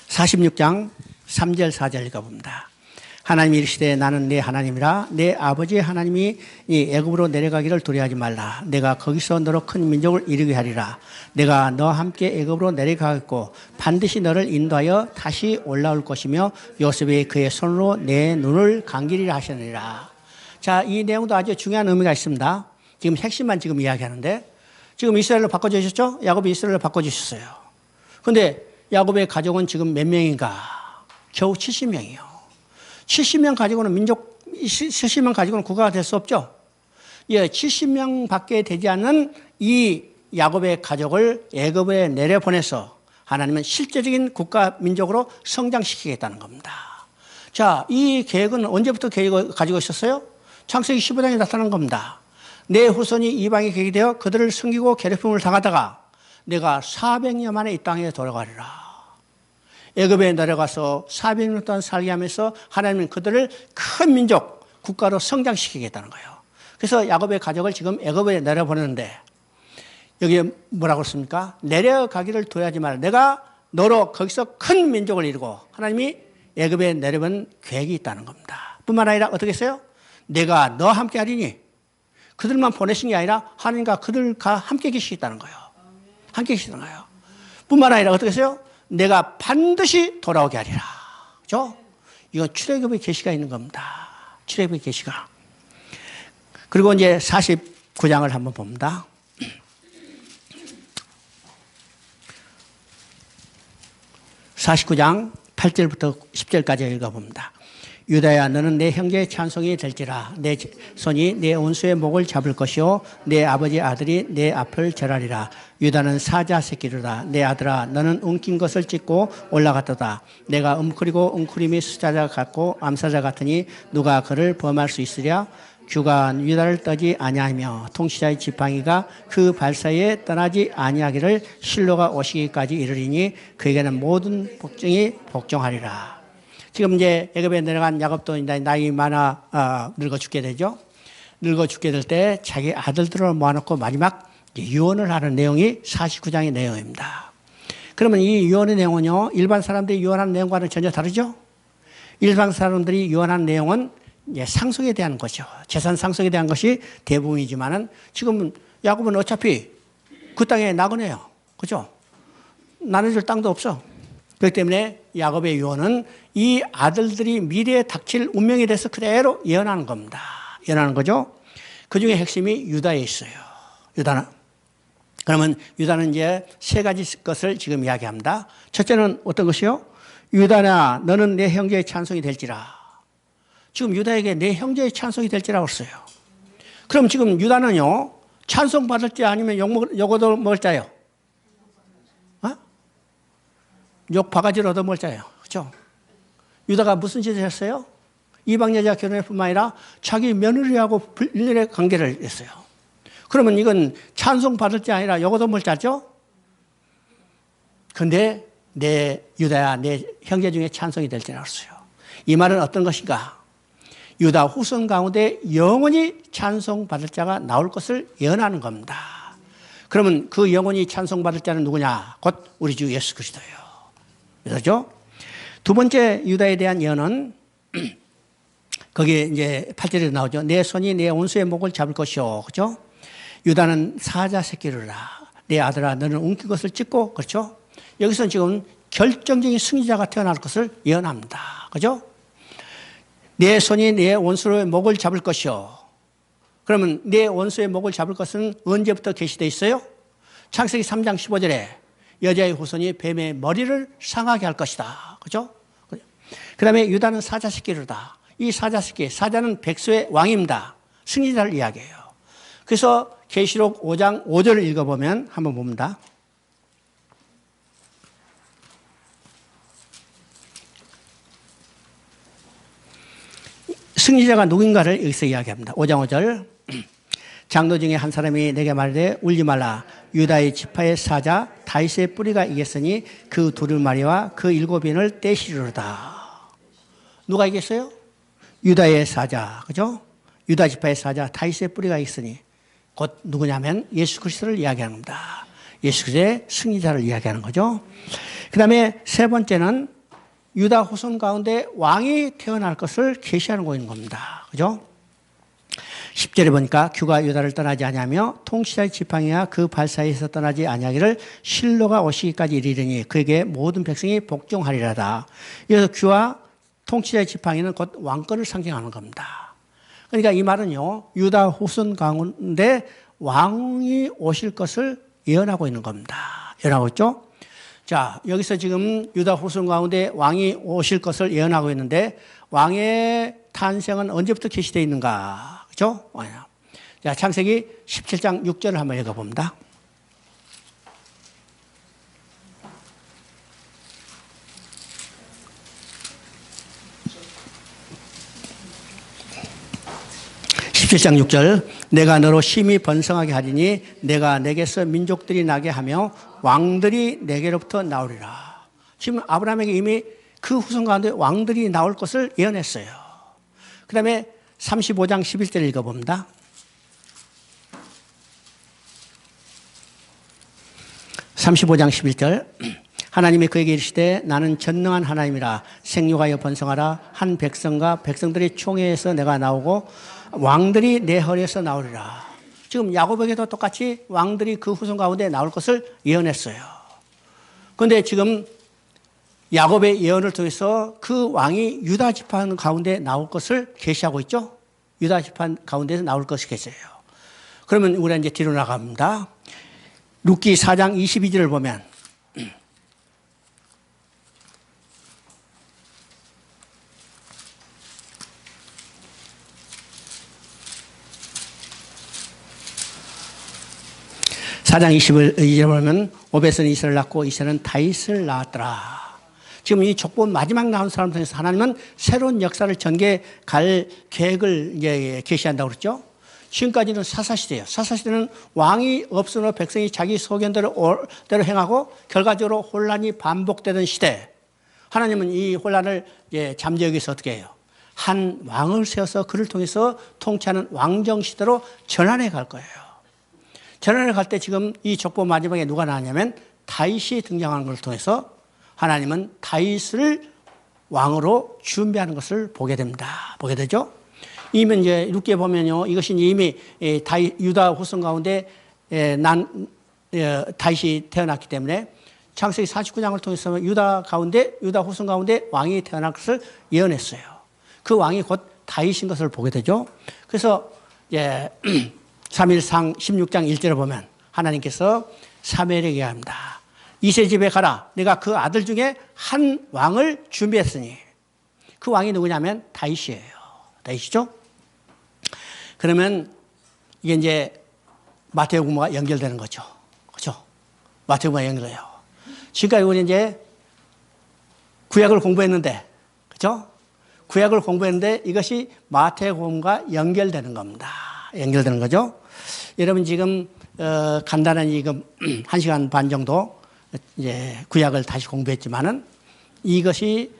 S1: 46장 3절 4절 읽어봅니다. 하나님이 이르시되 나는 내 하나님이라 내 아버지의 하나님이 이 애굽으로 내려가기를 두려워하지 말라. 내가 거기서 너로 큰 민족을 이루게 하리라. 내가 너와 함께 애굽으로 내려가겠고 반드시 너를 인도하여 다시 올라올 것이며 요셉이 그의 손으로 내 눈을 감기리라 하시느니라. 자, 이 내용도 아주 중요한 의미가 있습니다. 지금 핵심만 지금 이야기하는데 지금 이스라엘로 바꿔주셨죠? 야곱이 이스라엘로 바꿔주셨어요. 그런데 야곱의 가족은 지금 몇 명인가? 겨우 70명이요. 70명 가지고는 70명 가지고는 국가가 될 수 없죠. 예, 70명 밖에 되지 않는 이 야곱의 가족을 애굽에 내려보내서 하나님은 실제적인 국가 민족으로 성장시키겠다는 겁니다. 자, 이 계획은 언제부터 계획을 가지고 있었어요? 창세기 15장에 나타난 겁니다. 내 후손이 이방에 계게 되어 그들을 섬기고 괴롭힘을 당하다가 내가 400년 만에 이 땅에 돌아가리라. 애굽에 내려가서 400년 동안 살게 하면서 하나님은 그들을 큰 민족, 국가로 성장시키겠다는 거예요. 그래서 야곱의 가족을 지금 애굽에 내려보내는데 여기에 뭐라고 했습니까? 내려가기를 두야지 말라. 내가 너로 거기서 큰 민족을 이루고 하나님이 애굽에 내려본 계획이 있다는 겁니다. 뿐만 아니라 어떻게 했어요? 내가 너와 함께 하리니 그들만 보내신 게 아니라 하나님과 그들과 함께 계시겠다는 거예요. 함께 계시다는 거예요. 뿐만 아니라 어떻게 했어요? 내가 반드시 돌아오게 하리라. 그죠? 이건 출애굽의 계시가 있는 겁니다. 출애굽의 계시가. 그리고 이제 49장을 한번 봅니다. 49장 8절부터 10절까지 읽어봅니다. 유다야 너는 내 형제의 찬송이 될지라. 내 손이 내 원수의 목을 잡을 것이요 내 아버지 아들이 내 앞을 절하리라. 유다는 사자 새끼로다. 내 아들아 너는 움킨 것을 찢고 올라갔도다. 내가 움크리고 움크림이 수자자 같고 암사자 같으니 누가 그를 범할 수 있으랴. 규가 유다를 떠지 아니하며 통치자의 지팡이가 그 발사에 떠나지 아니하기를 실로가 오시기까지 이르리니 그에게는 모든 복종이 복종하리라. 지금 이제 애굽에 내려간 야곱도 나이 많아 늙어 죽게 되죠. 늙어 죽게 될 때 자기 아들들을 모아놓고 마지막 유언을 하는 내용이 49장의 내용입니다. 그러면 이 유언의 내용은요, 일반 사람들이 유언하는 내용과는 전혀 다르죠. 일반 사람들이 유언하는 내용은 상속에 대한 것이죠. 재산 상속에 대한 것이 대부분이지만은 지금 야곱은 어차피 그 땅에 나그네요. 그죠? 나눠줄 땅도 없어. 그렇기 때문에 야곱의 유언은 이 아들들이 미래에 닥칠 운명에 대해서 그대로 예언하는 겁니다. 예언하는 거죠. 그 중에 핵심이 유다에 있어요. 유다는. 그러면 유다는 이제 세 가지 것을 지금 이야기합니다. 첫째는 어떤 것이요? 유다나 너는 내 형제의 찬송이 될지라. 지금 유다에게 내 형제의 찬송이 될지라고 했어요. 그럼 지금 유다는요, 찬송 받을 자 아니면 욕 얻어 먹을 자예요? 욕 바가지를 얻어 먹을 자예요. 그렇죠? 유다가 무슨 짓을 했어요? 이방 여자 결혼할 뿐만 아니라 자기 며느리하고 일련의 관계를 했어요. 그러면 이건 찬송 받을 자 아니라 욕 얻어 먹을 자죠? 그런데 내 유다야 내 형제 중에 찬송이 될지라고 했어요. 이 말은 어떤 것인가? 유다 후손 가운데 영원히 찬송받을 자가 나올 것을 예언하는 겁니다. 그러면 그 영원히 찬송받을 자는 누구냐? 곧 우리 주 예수 그리스도예요. 그렇죠? 두 번째 유다에 대한 예언은 거기에 이제 8절에 나오죠. 내 손이 내 원수의 목을 잡을 것이요. 그렇죠? 유다는 사자 새끼를라. 내 아들아 너는 움킨 것을 찢고, 그렇죠? 여기서 지금 결정적인 승리자가 태어날 것을 예언합니다. 그렇죠? 내 손이 내 원수의 목을 잡을 것이요. 그러면 내 원수의 목을 잡을 것은 언제부터 계시되어 있어요? 창세기 3장 15절에 여자의 후손이 뱀의 머리를 상하게 할 것이다. 그죠? 그 다음에 유다는 사자 새끼로다. 이 사자 새끼, 사자는 백수의 왕입니다. 승리자를 이야기해요. 그래서 계시록 5장 5절을 읽어보면 한번 봅니다. 승리자가 누군가를 여기서 이야기합니다. 5장 5절. 장로 중에 한 사람이 내게 말하되 울지 말라. 유다의 지파의 사자 다윗의 뿌리가 이겼으니 그 두루마리와 그 7인을 떼시리로다. 누가 이겼어요? 유다의 사자. 그죠? 유다 지파의 사자 다윗의 뿌리가 있으니 곧 누구냐면 예수 그리스도를 이야기하는 겁니다. 예수 그리스도의 승리자를 이야기하는 거죠. 그 다음에 세 번째는 유다 후손 가운데 왕이 태어날 것을 계시하는 거인 겁니다. 그죠? 10절에 보니까 규가 유다를 떠나지 아니하며 통치자의 지팡이가 그 발사에서 떠나지 아니하기를 실로가 오시기까지 이르리니 그에게 모든 백성이 복종하리라다. 그래서 규와 통치자의 지팡이는 곧 왕권을 상징하는 겁니다. 그러니까 이 말은요, 유다 후손 가운데 왕이 오실 것을 예언하고 있는 겁니다. 예언하고 있죠? 자, 여기서 지금 유다 후손 가운데 왕이 오실 것을 예언하고 있는데 왕의 탄생은 언제부터 계시되어 있는가? 그죠? 자, 창세기 17장 6절을 한번 읽어봅니다. 17장 6절 내가 너로 심히 번성하게 하리니 내가 내게서 민족들이 나게 하며 왕들이 내게로부터 나오리라. 지금 아브라함에게 이미 그 후손 가운데 왕들이 나올 것을 예언했어요. 그 다음에 35장 11절 읽어봅니다. 35장 11절 하나님이 그에게 이르시되 나는 전능한 하나님이라 생육하여 번성하라. 한 백성과 백성들의 총회에서 내가 나오고 왕들이 내 허리에서 나오리라. 지금 야곱에게도 똑같이 왕들이 그 후손 가운데 나올 것을 예언했어요. 그런데 지금 야곱의 예언을 통해서 그 왕이 유다 지파 가운데 나올 것을 계시하고 있죠. 유다 지파 가운데서 나올 것이 계세요. 그러면 우리가 이제 뒤로 나갑니다. 룻기 4장 22절을 보면 사장 22절을 보면 오벳은 이스를 낳고 이스는 다윗을 낳았더라. 지금 이 족보 마지막 나온 사람 통해서 하나님은 새로운 역사를 전개할 계획을 이제 계시한다고 그랬죠. 지금까지는 사사시대예요. 사사시대는 왕이 없으므로 백성이 자기 소견대로 행하고 결과적으로 혼란이 반복되던 시대. 하나님은 이 혼란을 잠재우기 위해서 어떻게 해요? 한 왕을 세워서 그를 통해서 통치하는 왕정시대로 전환해 갈 거예요. 전환을 갈 때 지금 이 족보 마지막에 누가 나왔냐면 다윗이 등장하는 것을 통해서 하나님은 다윗을 왕으로 준비하는 것을 보게 됩니다. 보게 되죠. 이미 이제 룻기에 보면요, 이것이 이미 유다 후손 가운데 다윗이 태어났기 때문에 창세기 49장을 통해서 유다 후손 가운데 왕이 태어날 것을 예언했어요. 그 왕이 곧 다윗인 것을 보게 되죠. 그래서 3일상 16장 1절에 보면 하나님께서 사무엘에게 합니다. 이세 집에 가라. 내가 그 아들 중에 한 왕을 준비했으니. 그 왕이 누구냐면 다윗이에요. 다윗이죠. 그러면 이게 이제 마태복음과 연결되는 거죠. 그렇죠? 마태복음과 연결해요. 지금까지 우리 이제 구약을 공부했는데, 그렇죠? 구약을 공부했는데 이것이 마태복음과 연결되는 겁니다. 연결되는 거죠. 여러분 지금 간단한 지금 1시간 반 정도 이제 구약을 다시 공부했지만은 이것이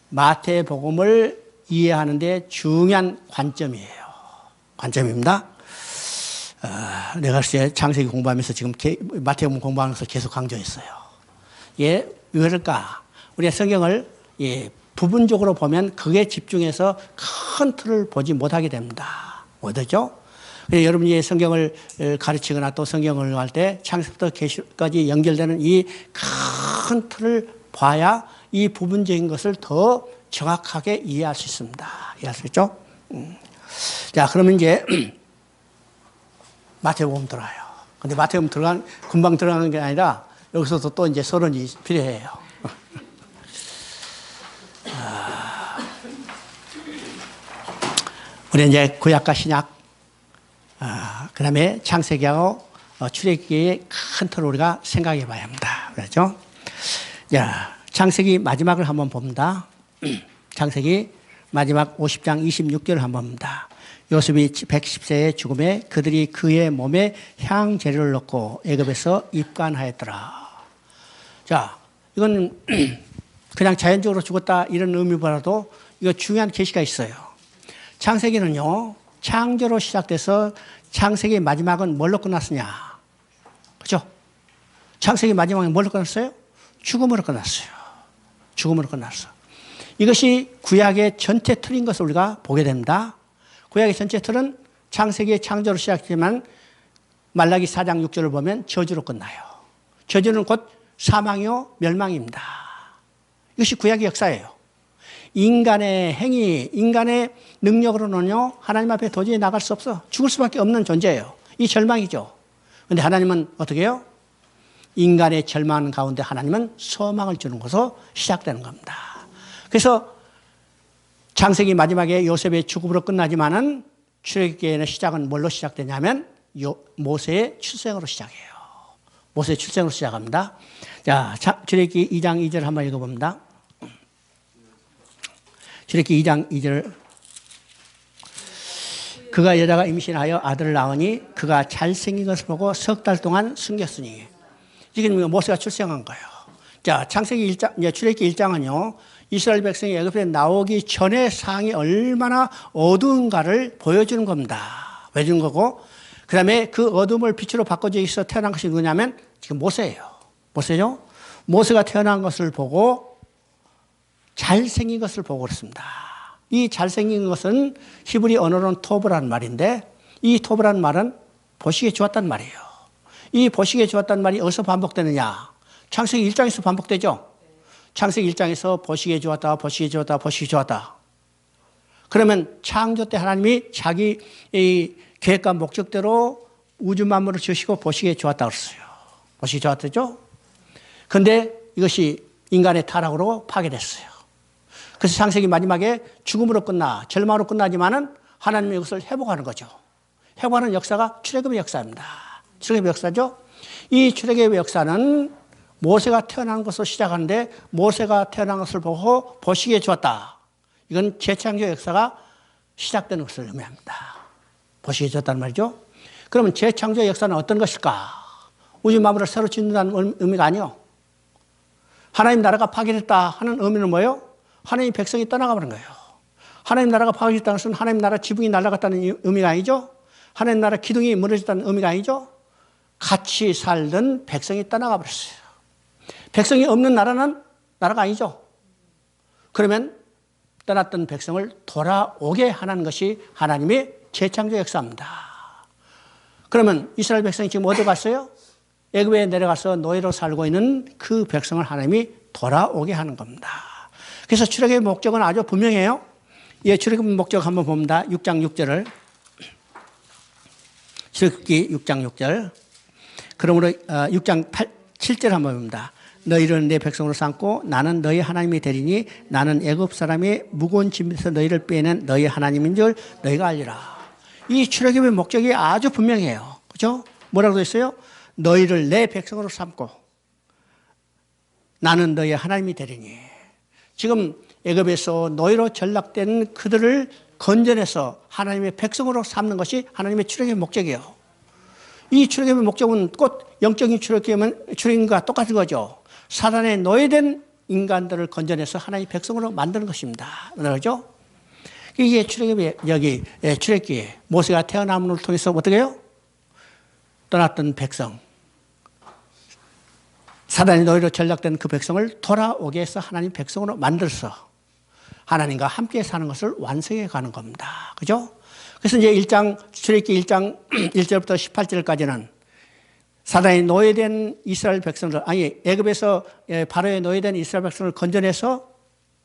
S1: 마태복음을 이해하는데 중요한 관점이에요. 관점입니다. 내가 글쎄 창세기 공부하면서 지금 마태복음 공부하면서 계속 강조했어요. 예, 왜 그럴까? 우리가 성경을 부분적으로 보면 그게 집중해서 큰 틀을 보지 못하게 됩니다. 어떠죠? 여러분이 성경을 가르치거나 또 성경을 할 때 창세부터 계시까지 연결되는 이 큰 틀을 봐야 이 부분적인 것을 더 정확하게 이해할 수 있습니다. 이해할 수 있죠? 자, 그러면 이제 마태복음 들어가요. 근데 마태복음 금방 들어가는 게 아니라 여기서도 또 이제 서론이 필요해요. 우리 이제 구약과 신약, 그 다음에 창세기하고 출애굽기의 큰 틀을 우리가 생각해 봐야 합니다. 그렇죠? 자, 창세기 마지막을 한번 봅니다. 창세기 마지막 50장 26절을 한번 봅니다. 요셉이 110세의 죽음에 그들이 그의 몸에 향재료를 넣고 애굽에서 입간하였더라. 자, 이건 그냥 자연적으로 죽었다 이런 의미보다도 이거 중요한 계시가 있어요. 창세기는요, 창조로 시작돼서 창세기 마지막은 뭘로 끝났으냐? 그죠? 창세기 마지막은 뭘로 끝났어요? 죽음으로 끝났어요. 죽음으로 끝났어. 이것이 구약의 전체 틀인 것을 우리가 보게 됩니다. 구약의 전체 틀은 창세기의 창조로 시작되지만 말라기 4장 6절을 보면 저주로 끝나요. 저주는 곧 사망이요 멸망입니다. 이것이 구약의 역사예요. 인간의 행위, 인간의 능력으로는요, 하나님 앞에 도저히 나갈 수 없어. 죽을 수밖에 없는 존재예요. 이 절망이죠. 그런데 하나님은 어떻게 해요? 인간의 절망 가운데 하나님은 소망을 주는 것으로 시작되는 겁니다. 그래서 창세기 마지막에 요셉의 죽음으로 끝나지만은 출애굽기에는 시작은 뭘로 시작되냐면 모세의 출생으로 시작해요. 모세의 출생으로 시작합니다. 자, 출애굽기 2장 2절 한번 읽어봅니다. 출애굽기 2장 2절. 그가 여자가 임신하여 아들을 낳으니 그가 잘생긴 것을 보고 석 달 동안 숨겼으니. 지금 모세가 출생한 거예요. 자, 창세기 1장, 출애굽기 1장은요, 이스라엘 백성이 애굽에 나오기 전에 상황이 얼마나 어두운가를 보여주는 겁니다. 보여주는 거고, 그 다음에 그 어둠을 빛으로 바꿔주기 위해서 태어난 것이 누구냐면 지금 모세예요. 모세죠? 모세가 태어난 것을 보고 잘생긴 것을 보고 그렇습니다. 이 잘생긴 것은 히브리 언어로는 토브라는 말인데, 이 토브라는 말은 보시기에 좋았단 말이에요. 이 보시기에 좋았단 말이 어디서 반복되느냐? 창세기 1장에서 반복되죠? 창세기 1장에서 보시기에 좋았다, 보시기에 좋았다, 보시기에 좋았다. 그러면 창조 때 하나님이 자기 이 계획과 목적대로 우주 만물을 주시고 보시기에 좋았다 그랬어요. 보시기에 좋았죠? 그런데 이것이 인간의 타락으로 파괴됐어요. 그래서 창세기 마지막에 죽음으로 끝나, 절망으로 끝나지만은 하나님이 이것을 회복하는 거죠. 회복하는 역사가 출애굽의 역사입니다. 출애굽의 역사죠? 이 출애굽의 역사는 모세가 태어난 것으로 시작하는데, 모세가 태어난 것을 보고 보시기에 좋았다. 이건 재창조 역사가 시작되는 것을 의미합니다. 보시기에 좋았다는 말이죠. 그러면 재창조 역사는 어떤 것일까? 우주 만물을 새로 짓는다는 의미가 아니요. 하나님 나라가 파괴됐다 하는 의미는 뭐예요? 하나님 백성이 떠나가 버린 거예요. 하나님 나라가 파괴됐다는 것은 하나님 나라 지붕이 날아갔다는 의미가 아니죠. 하나님 나라 기둥이 무너졌다는 의미가 아니죠. 같이 살던 백성이 떠나가 버렸어요. 백성이 없는 나라는 나라가 아니죠. 그러면 떠났던 백성을 돌아오게 하는 것이 하나님의 재창조 역사입니다. 그러면 이스라엘 백성이 지금 어디 갔어요? 애굽에 내려가서 노예로 살고 있는 그 백성을 하나님이 돌아오게 하는 겁니다. 그래서 출애굽의 목적은 아주 분명해요. 예, 출애굽의 목적 한번 봅니다. 6장 6절을. 출애굽기 6장 6절. 그러므로 6장 7절 한번 봅니다. 너희를 내 백성으로 삼고 나는 너희 하나님이 되리니 나는 애굽 사람의 무거운 짐에서 너희를 빼낸 너희 하나님인 줄 너희가 알리라. 이 출애굽의 목적이 아주 분명해요. 그렇죠? 뭐라고 되어 있어요? 너희를 내 백성으로 삼고 나는 너희 하나님이 되리니. 지금 애굽에서 노예로 전락된 그들을 건져내서 하나님의 백성으로 삼는 것이 하나님의 출애굽의 목적이에요. 이 출애굽의 목적은 곧 영적인 출애굽과 똑같은 거죠. 사단에 노예된 인간들을 건져내서 하나님의 백성으로 만드는 것입니다. 그렇죠? 이게 출애굽기 모세가 태어남을 통해서 어떻게 해요? 떠났던 백성, 사단의 노예로 전락된 그 백성을 돌아오게 해서 하나님 백성으로 만들어서 하나님과 함께 사는 것을 완성해 가는 겁니다. 그죠? 그래서 이제 출애굽기 1장 1절부터 18절까지는 사단의 노예된 이스라엘 백성들, 애굽에서 바로의 노예된 이스라엘 백성을 건져내서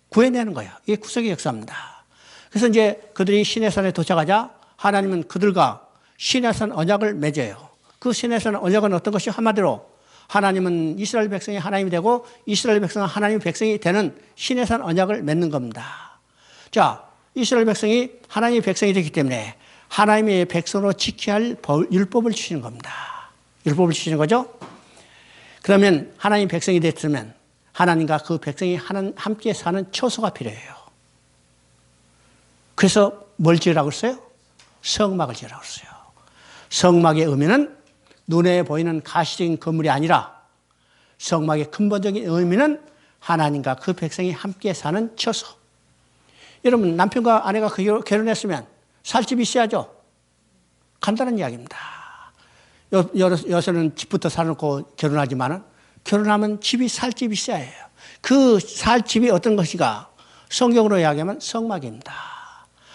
S1: 구해내는 거예요. 이게 구속의 역사입니다. 그래서 이제 그들이 시내산에 도착하자 하나님은 그들과 시내산 언약을 맺어요. 그 시내산 언약은 어떤 것이 한마디로 하나님은 이스라엘 백성이 하나님이 되고 이스라엘 백성은 하나님의 백성이 되는 시내산 언약을 맺는 겁니다. 자, 이스라엘 백성이 하나님의 백성이 되기 때문에 하나님의 백성으로 지켜야 할 율법을 주시는 겁니다. 율법을 주시는 거죠. 그러면 하나님 백성이 됐으면 하나님과 그 백성이 함께 사는 처소가 필요해요. 그래서 뭘 지으라고 했어요? 성막을 지으라고 했어요. 성막의 의미는 눈에 보이는 가시적인 건물이 아니라 성막의 근본적인 의미는 하나님과 그 백성이 함께 사는 처소. 여러분, 남편과 아내가 결혼했으면 살 집이 있어야죠. 간단한 이야기입니다. 요새는 집부터 사놓고 결혼하지만 결혼하면 살 집이 있어야 해요. 그 살 집이 어떤 것인가? 성경으로 이야기하면 성막입니다.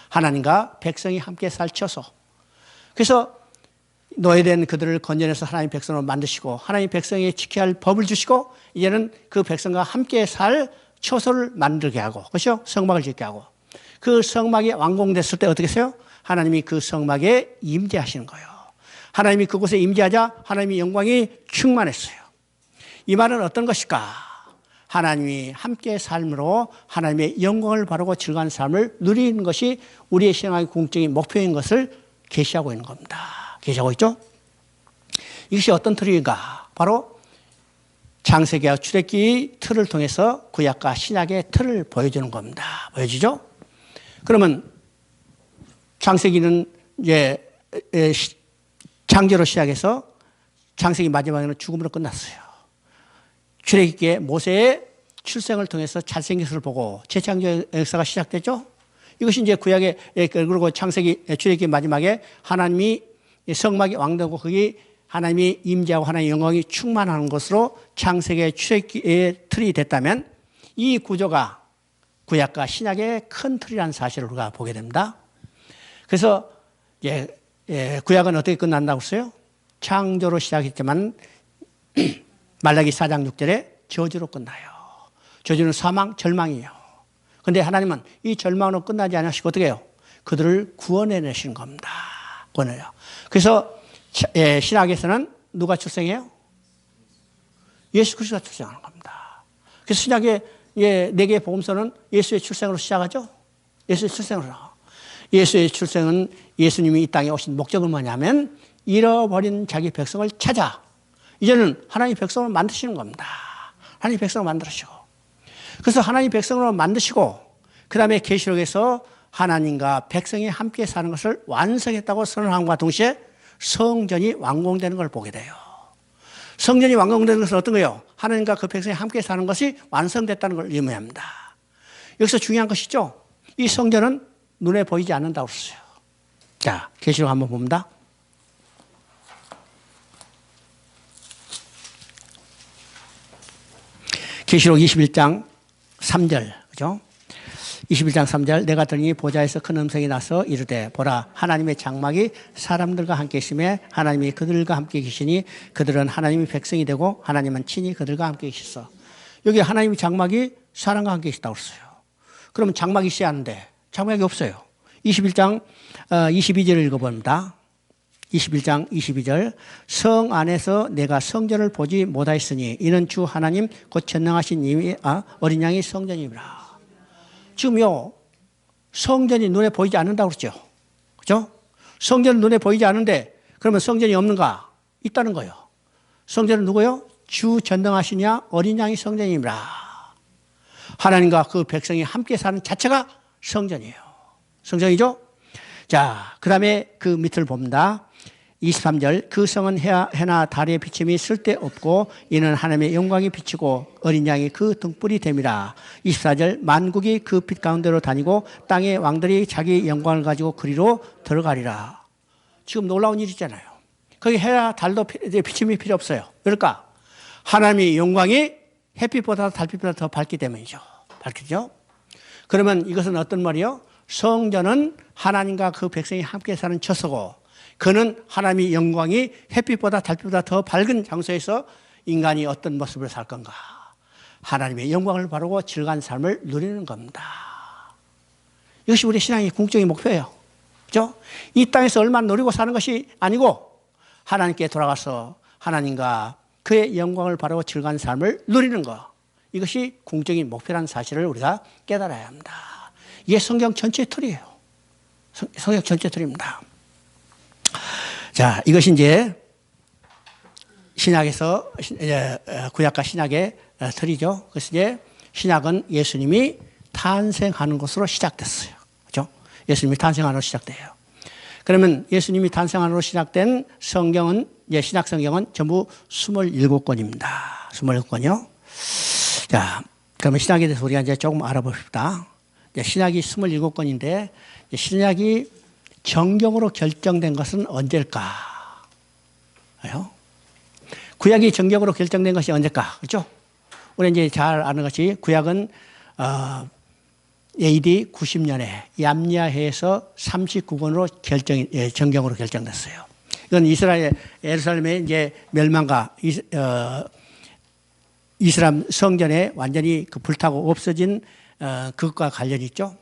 S1: 하나님과 백성이 함께 살 처소. 그래서 노예된 그들을 건져내서 하나님 백성으로 만드시고 하나님 백성이 지켜야 할 법을 주시고 이제는 그 백성과 함께 살 처소를 만들게 하고, 그렇죠? 성막을 짓게 하고. 그 성막이 완공됐을 때 어떻게 했어요? 하나님이 그 성막에 임재하시는 거예요. 하나님이 그곳에 임재하자 하나님의 영광이 충만했어요. 이 말은 어떤 것일까? 하나님이 함께 삶으로 하나님의 영광을 바라고 즐거운 삶을 누리는 것이 우리의 신앙의 공적인 목표인 것을 계시하고 있는 겁니다. 계시하고 있죠? 이것이 어떤 틀인가? 바로 창세기와 출애굽기 틀을 통해서 구약과 신약의 틀을 보여주는 겁니다. 보여지죠? 그러면 창세기는 이제 창조로 시작해서 창세기 마지막에는 죽음으로 끝났어요. 출애굽기에 모세의 출생을 통해서 잘생긴 것을 보고 재창조의 역사가 시작됐죠. 이것이 이제 구약의, 그리고 창세기, 출애굽기 마지막에 하나님이 성막이 왕되고 거기 하나님이 임재하고 하나님의 영광이 충만하는 것으로 창세기의 출애굽기의 틀이 됐다면 이 구조가 구약과 신약의 큰 틀이라는 사실을 우리가 보게 됩니다. 그래서 구약은 어떻게 끝난다고 했어요? 창조로 시작했지만 말라기 4장 6절에 저주로 끝나요. 저주는 사망, 절망이에요. 그런데 하나님은 이 절망으로 끝나지 않으시고 어떻게 해요? 그들을 구원해내신 겁니다. 구원해요. 그래서 신약에서는 누가 출생해요? 예수 그리스도가 출생하는 겁니다. 그래서 신약의 4개의 복음서는 예수의 출생으로 시작하죠. 예수의 출생으로. 예수의 출생은 예수님이 이 땅에 오신 목적은 뭐냐면 잃어버린 자기 백성을 찾아 이제는 하나님의 백성을 만드시는 겁니다. 하나님의 백성을 만드시고 그래서 하나님의 백성으로 만드시고 그 다음에 계시록에서 하나님과 백성이 함께 사는 것을 완성했다고 선언함과 동시에 성전이 완공되는 걸 보게 돼요. 성전이 완공되는 것은 어떤 거예요? 하나님과 그 백성이 함께 사는 것이 완성됐다는 걸 의미합니다. 여기서 중요한 것이죠. 이 성전은 눈에 보이지 않는다고 했어요. 자, 계시록 한번 봅니다. 계시록 21장 3절, 그죠? 21장 3절, 내가 들으니 보좌에서 큰 음성이 나서 이르되 보라 하나님의 장막이 사람들과 함께 있으며 하나님이 그들과 함께 계시니 그들은 하나님의 백성이 되고 하나님은 친히 그들과 함께 계시소. 여기 하나님의 장막이 사람과 함께 있다고 했어요. 그러면 장막이 있어야 하는데 장막이 없어요. 21장 22절을 읽어봅니다. 21장 22절, 성 안에서 내가 성전을 보지 못하였으니 이는 주 하나님 곧 전능하신 어린 양이 성전이라. 지금요 성전이 눈에 보이지 않는다고 그랬죠. 그죠? 성전은 눈에 보이지 않는데 그러면 성전이 없는가? 있다는 거예요. 성전은 누구요? 주 전능하시냐 어린 양이 성전이라. 하나님과 그 백성이 함께 사는 자체가 성전이에요. 성전이죠? 자, 그 다음에 그 밑을 봅니다. 23절, 그 성은 해나 달의 비침이 쓸데없고 이는 하나님의 영광이 비치고 어린 양이 그 등불이 됨이라. 24절, 만국이 그 빛 가운데로 다니고 땅의 왕들이 자기 영광을 가지고 그리로 들어가리라. 지금 놀라운 일이잖아요. 거기 해나 달도 비침이 필요 없어요. 그러니까 하나님의 영광이 햇빛보다 달빛보다 더 밝기 때문이죠. 밝히죠? 그러면 이것은 어떤 말이요? 성전은 하나님과 그 백성이 함께 사는 처소고 그는 하나님의 영광이 햇빛보다 달빛보다 더 밝은 장소에서 인간이 어떤 모습을 살 건가? 하나님의 영광을 바라고 즐거운 삶을 누리는 겁니다. 이것이 우리 신앙의 궁극적인 목표예요. 그렇죠? 이 땅에서 얼마나 누리고 사는 것이 아니고 하나님께 돌아가서 하나님과 그의 영광을 바라고 즐거운 삶을 누리는 것. 이것이 궁극적인 목표라는 사실을 우리가 깨달아야 합니다. 이게 성경 전체의 틀이에요. 성경 전체의 틀입니다. 자, 이것이 이제 신약에서, 구약과 신약의 틀이죠. 그래서 이제 신약은 예수님이 탄생하는 것으로 시작됐어요. 그죠? 예수님이 탄생하는 것으로 시작돼요. 그러면 예수님이 탄생하는 것으로 시작된 성경은, 신약 성경은 전부 27권입니다. 27권이요. 자, 그러면 신약에 대해서 우리가 이제 조금 알아봅시다. 신약이 27권인데, 신약이 정경으로 결정된 것은 언제일까? 구약이 정경으로 결정된 것이 언제일까? 그렇죠? 우리 이제 잘 아는 것이 구약은 AD 90년에 얌야해에서 39권으로 정경으로 결정됐어요. 이건 이스라엘 예루살렘의 이제 멸망과 이스라엘 성전에 완전히 불타고 없어진 그것과 관련이 있죠.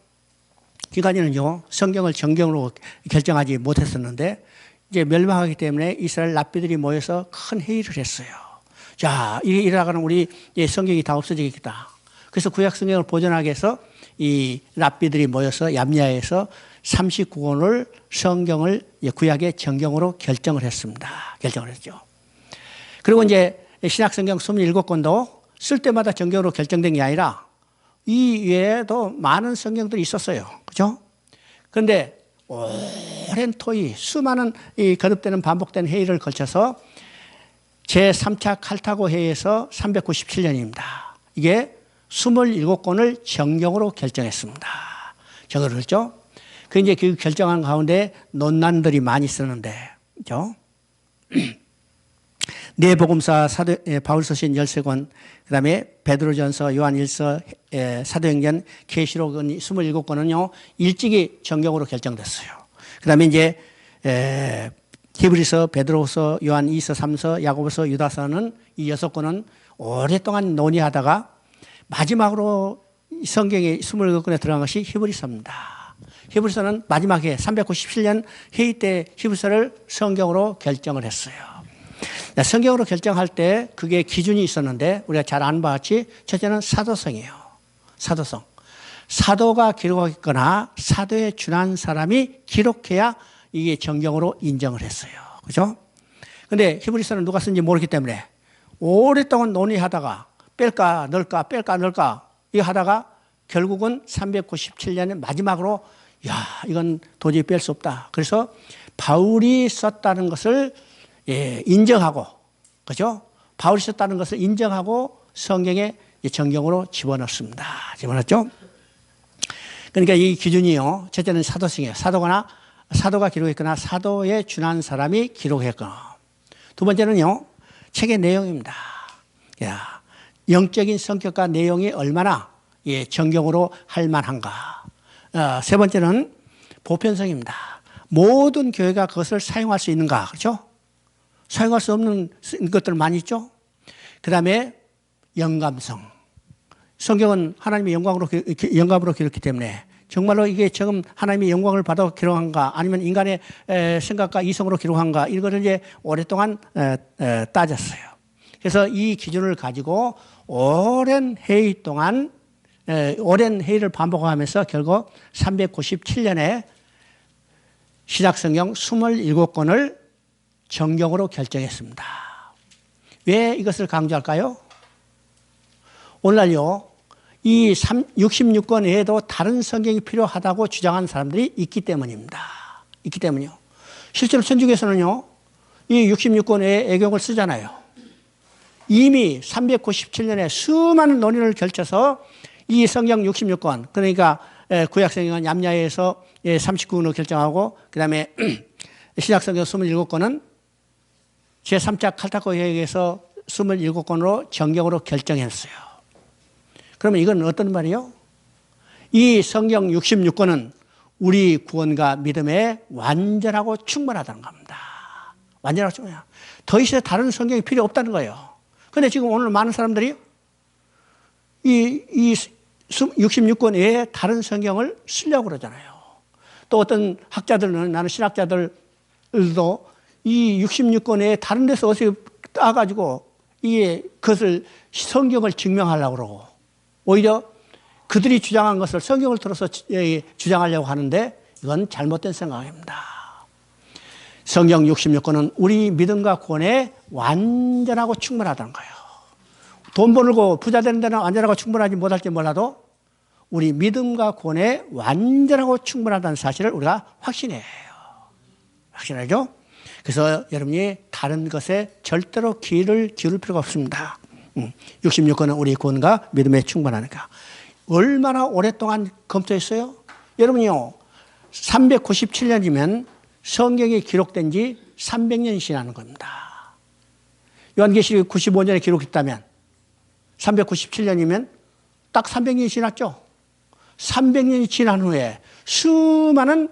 S1: 기간에는요, 성경을 정경으로 결정하지 못했었는데, 이제 멸망하기 때문에 이스라엘 랍비들이 모여서 큰 회의를 했어요. 자, 이게 일어나가는 우리 성경이 다 없어지겠다. 그래서 구약 성경을 보존하기 위해서 이 랍비들이 모여서 얌야에서 39권을 성경을 구약의 정경으로 결정을 했습니다. 결정을 했죠. 그리고 이제 신약 성경 27권도 쓸 때마다 정경으로 결정된 게 아니라 이 외에도 많은 성경들이 있었어요. 그죠? 그런데 오랜 토의, 수많은 이 거듭되는 반복된 회의를 거쳐서 제3차 칼타고 회의에서 397년입니다. 이게 27권을 정경으로 결정했습니다. 정경으로 했죠. 이제 그 결정한 가운데 논란들이 많이 있었는데, 그죠? 네 복음사 바울서신 13권, 그 다음에 베드로전서, 요한일서, 사도행전, 계시록은 27권은요, 일찍이 정경으로 결정됐어요. 그 다음에 이제, 히브리서, 베드로서, 요한 2서, 3서, 야고보서, 유다서는 이 6권은 오랫동안 논의하다가 마지막으로 성경의 27권에 들어간 것이 히브리서입니다. 히브리서는 마지막에 397년 회의 때 히브리서를 성경으로 결정을 했어요. 성경으로 결정할 때 그게 기준이 있었는데 우리가 잘 아는 바와 같이 첫째는 사도성이에요. 사도성. 사도가 기록했거나 사도에 준한 사람이 기록해야 이게 정경으로 인정을 했어요. 그죠? 근데 히브리서는 누가 쓴지 모르기 때문에 오랫동안 논의하다가 뺄까 넣을까 뺄까 넣을까 이거 하다가 결국은 397년에 마지막으로 야, 이건 도저히 뺄 수 없다. 그래서 바울이 썼다는 것을 인정하고, 그죠? 바울이 썼다는 것을 인정하고 성경에 정경으로 집어넣습니다. 집어넣었죠? 그러니까 이 기준이요. 첫째는 사도성이에요. 사도가 기록했거나 사도에 준한 사람이 기록했거나. 두 번째는요. 책의 내용입니다. 야, 영적인 성격과 내용이 얼마나 정경으로 할 만한가. 세 번째는 보편성입니다. 모든 교회가 그것을 사용할 수 있는가. 그렇죠? 사용할 수 없는 것들 많이 있죠? 그 다음에 영감성. 성경은 하나님의 영감으로 기록했기 때문에 정말로 이게 지금 하나님의 영광을 받아 기록한가 아니면 인간의 생각과 이성으로 기록한가 이거를 이제 오랫동안 따졌어요. 그래서 이 기준을 가지고 오랜 회의 동안 오랜 회의를 반복하면서 결국 397년에 신약성경 27권을 정경으로 결정했습니다. 왜 이것을 강조할까요? 오늘날요, 이 66권 외에도 다른 성경이 필요하다고 주장하는 사람들이 있기 때문입니다. 있기 때문이요. 실제로 천주교에서는요, 이 66권 외에 애경을 쓰잖아요. 이미 397년에 수많은 논의를 걸쳐서 이 성경 66권, 그러니까 구약성경은 얌야에서 39권으로 결정하고, 그 다음에 신약성경 27권은 제3차 칼타고 회의에서 27권으로 정경으로 결정했어요. 그러면 이건 어떤 말이에요? 이 성경 66권은 우리 구원과 믿음에 완전하고 충분하다는 겁니다. 완전하고 충분해요. 더 이상 다른 성경이 필요 없다는 거예요. 그런데 지금 오늘 많은 사람들이 이 66권 외에 다른 성경을 쓰려고 그러잖아요. 또 어떤 학자들은, 나는 신학자들도 이 66권 외에 다른 데서 어디서 따가지고 그것을 성경을 증명하려고 그러고 오히려 그들이 주장한 것을 성경을 들어서 주장하려고 하는데 이건 잘못된 생각입니다. 성경 66권은 우리 믿음과 구원에 완전하고 충분하다는 거예요. 돈 벌고 부자 되는 데는 완전하고 충분하지 못할지 몰라도 우리 믿음과 구원에 완전하고 충분하다는 사실을 우리가 확신해야 해요. 확신하죠? 그래서 여러분이 다른 것에 절대로 귀를 기울일 필요가 없습니다. 66권은 우리 구원과 믿음에 충분하니까. 얼마나 오랫동안 검토했어요? 여러분이요, 397년이면 성경이 기록된 지 300년이 지나는 겁니다. 요한계시록이 95년에 기록했다면 397년이면 딱 300년이 지났죠. 300년이 지난 후에 수많은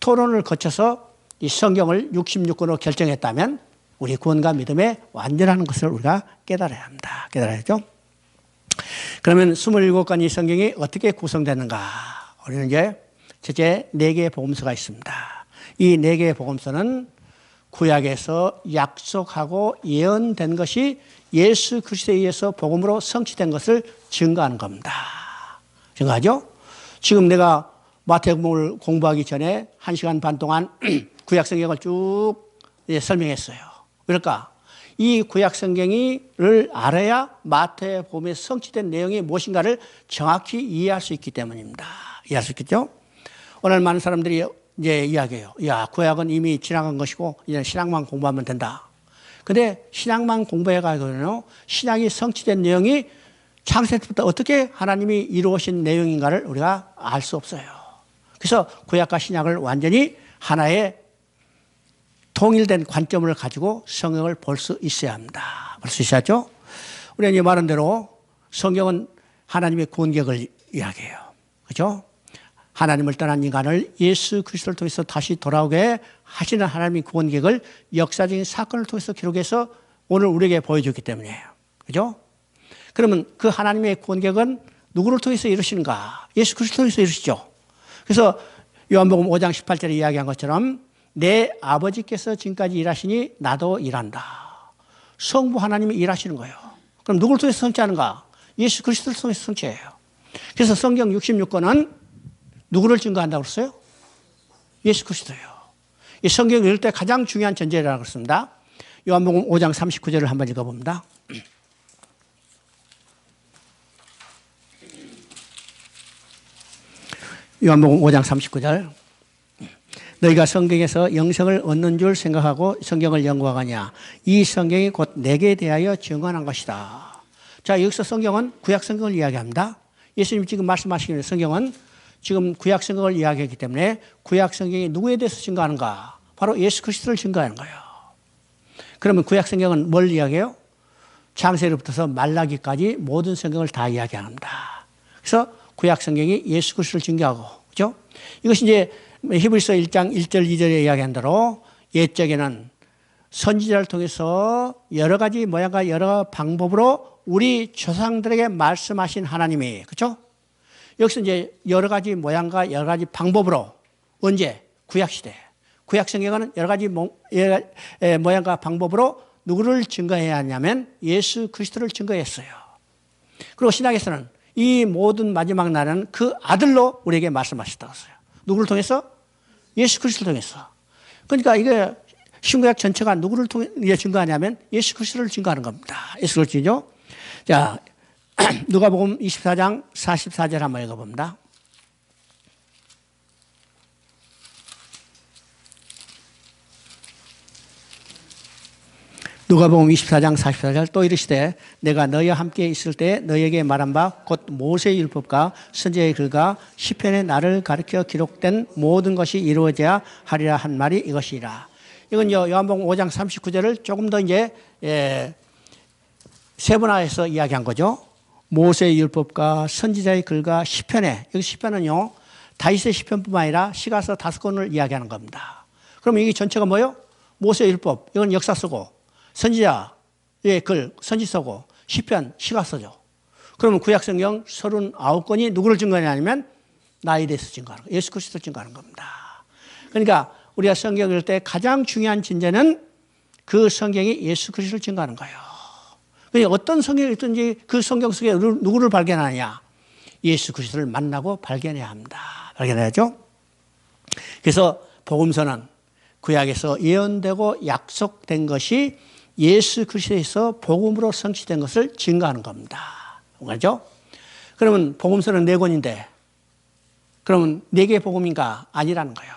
S1: 토론을 거쳐서 이 성경을 66권으로 결정했다면 우리 구원과 믿음에 완전한 것을 우리가 깨달아야 합니다. 깨달아야죠. 그러면 27권의 성경이 어떻게 구성되는가? 우리는 이제 첫째 4개의 복음서가 있습니다. 이 4개의 복음서는 구약에서 약속하고 예언된 것이 예수 그리스도에 의해서 복음으로 성취된 것을 증거하는 겁니다. 증거하죠? 지금 내가 마태복음을 공부하기 전에 1시간 반 동안 구약성경을 쭉 설명했어요. 왜일까? 이 구약성경을 알아야 마태복음에 성취된 내용이 무엇인가를 정확히 이해할 수 있기 때문입니다. 이해할 수 있겠죠? 오늘 많은 사람들이 이제 이야기해요. 야, 구약은 이미 지나간 것이고 이제 신약만 공부하면 된다. 근데 신약만 공부해가지고는 신약이 성취된 내용이 창세부터 어떻게 하나님이 이루어진 내용인가를 우리가 알 수 없어요. 그래서 구약과 신약을 완전히 하나의 통일된 관점을 가지고 성경을 볼 수 있어야 합니다. 볼 수 있었죠? 우리가 이제 말한 대로 성경은 하나님의 구원계획을 이야기해요. 그죠? 하나님을 떠난 인간을 예수 그리스도를 통해서 다시 돌아오게 하시는 하나님의 구원계획을 역사적인 사건을 통해서 기록해서 오늘 우리에게 보여줬기 때문이에요. 그죠? 그러면 그 하나님의 구원계획은 누구를 통해서 이루시는가? 예수 그리스도를 통해서 이루시죠. 그래서 요한복음 5장 18절에 이야기한 것처럼 내 아버지께서 지금까지 일하시니 나도 일한다. 성부 하나님이 일하시는 거예요. 그럼 누구를 통해서 성취하는가? 예수 그리스도를 통해서 성취해요. 그래서 성경 66권은 누구를 증거한다고 그랬어요? 예수 그리스도예요. 이 성경 읽을 때 가장 중요한 전제라고 그랬습니다. 요한복음 5장 39절을 한번 읽어봅니다. 요한복음 5장 39절. 너희가 성경에서 영생을 얻는 줄 생각하고 성경을 연구하느냐. 이 성경이 곧 내게 대하여 증언한 것이다. 자, 여기서 성경은 구약 성경을 이야기합니다. 예수님 지금 말씀하시는 성경은 지금 구약 성경을 이야기하기 때문에 구약 성경이 누구에 대해서 증거하는가? 바로 예수 그리스도를 증거하는 거예요. 그러면 구약 성경은 뭘 이야기해요? 창세로부터서 말라기까지 모든 성경을 다 이야기합니다. 그래서 구약 성경이 예수 그리스도를 증거하고, 그죠? 이것이 이제 히브리서 1장 1절 2절에 이야기한 대로 옛적에는 선지자를 통해서 여러 가지 모양과 여러 방법으로 우리 조상들에게 말씀하신 하나님이, 그렇죠? 여기서 이제 여러 가지 모양과 여러 가지 방법으로 언제? 구약시대. 구약 성경은 여러 가지 모양과 방법으로 누구를 증거해야 하냐면 예수 그리스도를 증거했어요. 그리고 신약에서는 이 모든 마지막 날은 그 아들로 우리에게 말씀하셨다고 했어요. 누구를 통해서? 예수 그리스도를 통해서. 그러니까 이게 신구약 전체가 누구를 통해 증거하냐면 예수 그리스도를 증거하는 겁니다. 예수 그리스도죠. 자, 누가복음 24장 44절 한번 읽어봅니다. 누가복음 24장 44절 또 이르시되 내가 너희와 함께 있을 때 너희에게 말한 바 곧 모세의 율법과 선지자의 글과 시편에 나를 가르쳐 기록된 모든 것이 이루어져야 하리라 한 말이 이것이라. 이건 요한복음 5장 39절을 조금 더 이제 세분화해서 이야기한 거죠. 모세의 율법과 선지자의 글과 시편에, 여기 시편은요 다윗의 시편뿐만 아니라 시가서 5권을 이야기하는 겁니다. 그럼 이게 전체가 뭐예요? 모세의 율법, 이건 역사서고, 선지자의 글, 선지서고, 시편, 시가서죠. 그러면 구약성경 39권이 누구를 증거하냐면 나에 대해서 증거하는 거예요. 예수 그리스도를 증거하는 겁니다. 그러니까 우리가 성경 읽을 때 가장 중요한 진제는 그 성경이 예수 그리스도를 증거하는 거예요. 그러니까 어떤 성경이 있든지 그 성경 속에 누구를 발견하느냐? 예수 그리스도를 만나고 발견해야 합니다. 발견해야죠. 그래서 복음서는 구약에서 예언되고 약속된 것이 예수 그리스도에서 복음으로 성취된 것을 증거하는 겁니다. 그렇죠? 그러면 복음서는 4권인데 그러면 4개의 복음인가? 아니라는 거예요.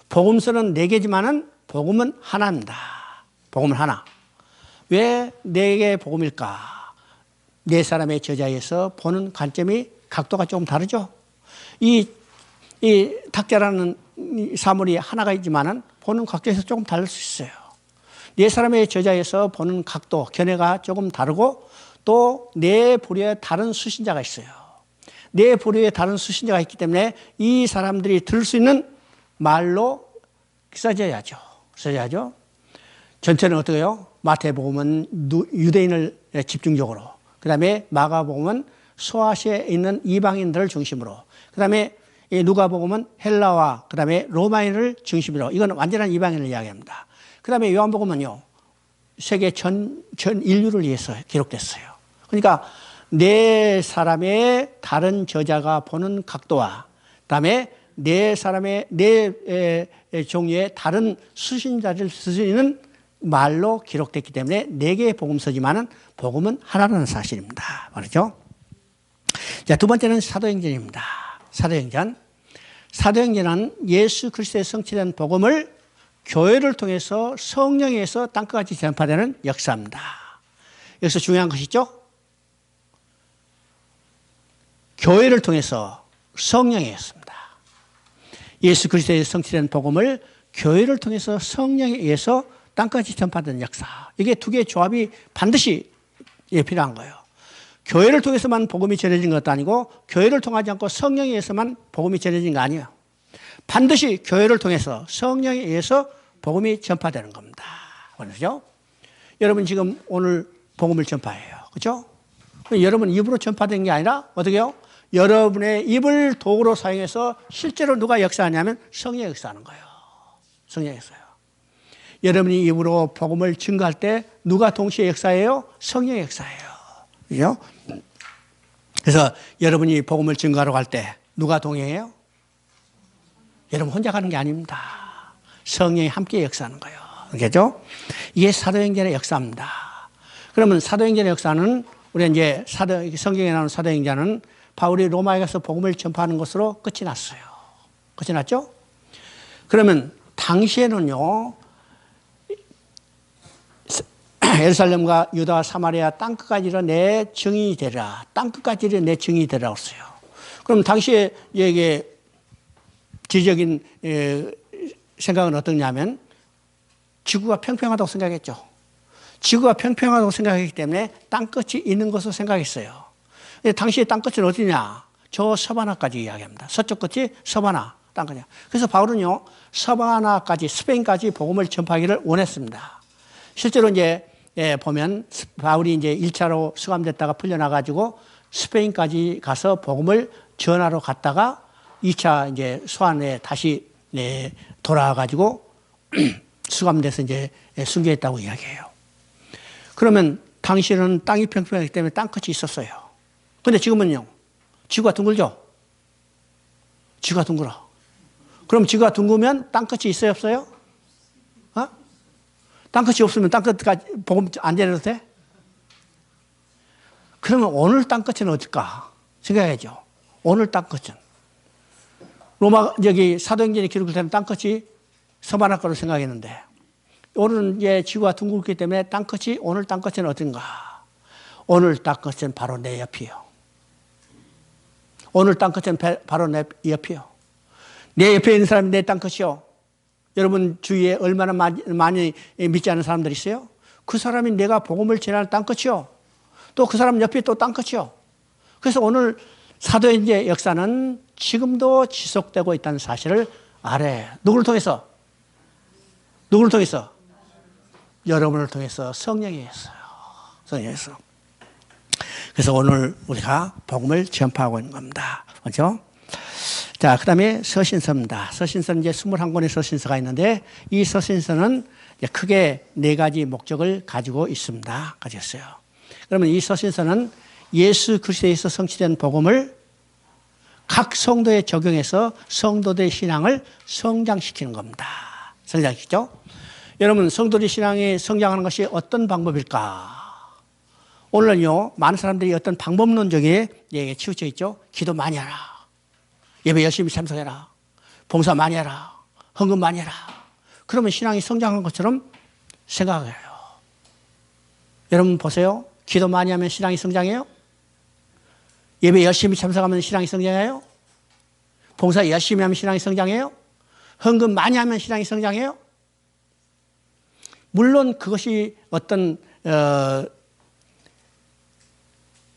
S1: 복음서는 4개지만은 복음은 하나입니다. 복음은 하나. 왜 4개의 복음일까? 4사람의 저자에서 보는 관점이 각도가 조금 다르죠. 이 탁자라는 사물이 하나가 있지만은 보는 각도에서 조금 다를 수 있어요. 4사람의 저자에서 보는 각도, 견해가 조금 다르고 또 4부류의 다른 수신자가 있어요. 4부류의 다른 수신자가 있기 때문에 이 사람들이 들을 수 있는 말로 써져야죠. 써야죠. 전체는 어떻게 해요? 마태복음은 유대인을 집중적으로, 그 다음에 마가복음은 소아시아에 있는 이방인들을 중심으로, 그 다음에 누가복음은 헬라와 그 다음에 로마인을 중심으로, 이건 완전한 이방인을 이야기합니다. 그 다음에 요한복음은요, 세계 전 인류를 위해서 기록됐어요. 그러니까 4사람의 다른 저자가 보는 각도와 그 다음에 4사람의 4종류의 다른 수신자를 쓰시는 말로 기록됐기 때문에 4개의 복음서지만은 복음은 하나라는 사실입니다. 말이죠. 자, 두 번째는 사도행전입니다. 사도행전. 사도행전은 예수 그리스도의 성취된 복음을 교회를 통해서 성령에 의해서 땅끝까지 전파되는 역사입니다. 여기서 중요한 것이죠. 교회를 통해서 성령에 의해서입니다. 예수 그리스도의 성취된 복음을 교회를 통해서 성령에 의해서 땅까지 전파되는 역사. 이게 두 개의 조합이 반드시 필요한 거예요. 교회를 통해서만 복음이 전해진 것도 아니고 교회를 통하지 않고 성령에 의해서만 복음이 전해진 거 아니에요. 반드시 교회를 통해서 성령에 의해서 복음이 전파되는 겁니다. 그렇죠? 여러분 지금 오늘 복음을 전파해요. 그렇죠? 여러분 입으로 전파된 게 아니라 어떻게 해요? 여러분의 입을 도구로 사용해서 실제로 누가 역사하냐면 성령이 역사하는 거예요. 성령이 역사해요. 여러분이 입으로 복음을 증거할 때 누가 동시에 역사해요? 성령이 역사해요. 그죠? 그래서 여러분이 복음을 증거하러 갈 때 누가 동행해요? 여러분 혼자 가는 게 아닙니다. 성령이 함께 역사하는 거예요. 그죠? 이게 사도행전의 역사입니다. 그러면 사도행전의 역사는 우리 이제 성경에 나오는 사도행전은 바울이 로마에 가서 복음을 전파하는 것으로 끝이 났어요. 끝이 났죠? 그러면 당시에는요, 예루살렘과 유다와 사마리아 땅끝까지로 내 증인이 되라. 땅끝까지로 내 증인이 되라고 했어요. 그럼 당시에 이게 지적인 생각은 어떠냐면 지구가 평평하다고 생각했죠. 지구가 평평하다고 생각했기 때문에 땅끝이 있는 것으로 생각했어요. 당시에 땅끝은 어디냐? 저 서바나까지 이야기합니다. 서쪽 끝이 서바나 땅끝이야. 그래서 바울은요, 서바나까지, 스페인까지 복음을 전파하기를 원했습니다. 실제로 이제 보면 바울이 이제 1차로 수감됐다가 풀려나가지고 스페인까지 가서 복음을 전하러 갔다가 2차 이제 소환에 다시 돌아와가지고 수감돼서 이제 순교했다고 이야기해요. 그러면 당시에는 땅이 평평하기 때문에 땅끝이 있었어요. 근데 지금은요, 지구가 둥글죠? 지구가 둥글어. 그럼 지구가 둥그면 땅끝이 있어요, 없어요? 어? 땅끝이 없으면 땅끝까지 복음 안 전해도 돼? 그러면 오늘 땅끝은 어딜까? 생각해야죠. 오늘 땅끝은. 사도행전이 기록된 땅끝이 서바나 거로 생각했는데, 오늘은 이제 지구가 둥글기 때문에 땅끝이, 오늘 땅끝은 어딘가? 오늘 땅끝은 바로 내 옆이요. 오늘 땅끝은 바로 내 옆이요. 내 옆에 있는 사람이 내 땅끝이요. 여러분 주위에 얼마나 많이 믿지 않는 사람들이 있어요? 그 사람이 내가 복음을 전하는 땅끝이요. 또 그 사람 옆에 또 땅끝이요. 그래서 오늘 사도행전의 역사는 지금도 지속되고 있다는 사실을 알아요. 누구를 통해서? 누구를 통해서? 여러분을 통해서 성령이 했어요. 성령이 했어. 그래서 오늘 우리가 복음을 전파하고 있는 겁니다. 그렇죠? 자, 그 다음에 서신서입니다. 서신서는 이제 21권의 서신서가 있는데 이 서신서는 크게 4가지 목적을 가지고 있습니다. 가졌어요. 그러면 이 서신서는 예수 그리스도에서 성취된 복음을 각 성도에 적용해서 성도들의 신앙을 성장시키는 겁니다. 성장시키죠? 여러분, 성도들의 신앙이 성장하는 것이 어떤 방법일까? 오늘은요, 많은 사람들이 어떤 방법론적에 치우쳐 있죠? 기도 많이 하라. 예배 열심히 참석해라. 봉사 많이 해라. 헌금 많이 해라. 그러면 신앙이 성장한 것처럼 생각해요. 여러분 보세요. 기도 많이 하면 신앙이 성장해요? 예배 열심히 참석하면 신앙이 성장해요? 봉사 열심히 하면 신앙이 성장해요? 헌금 많이 하면 신앙이 성장해요? 물론 그것이 어떤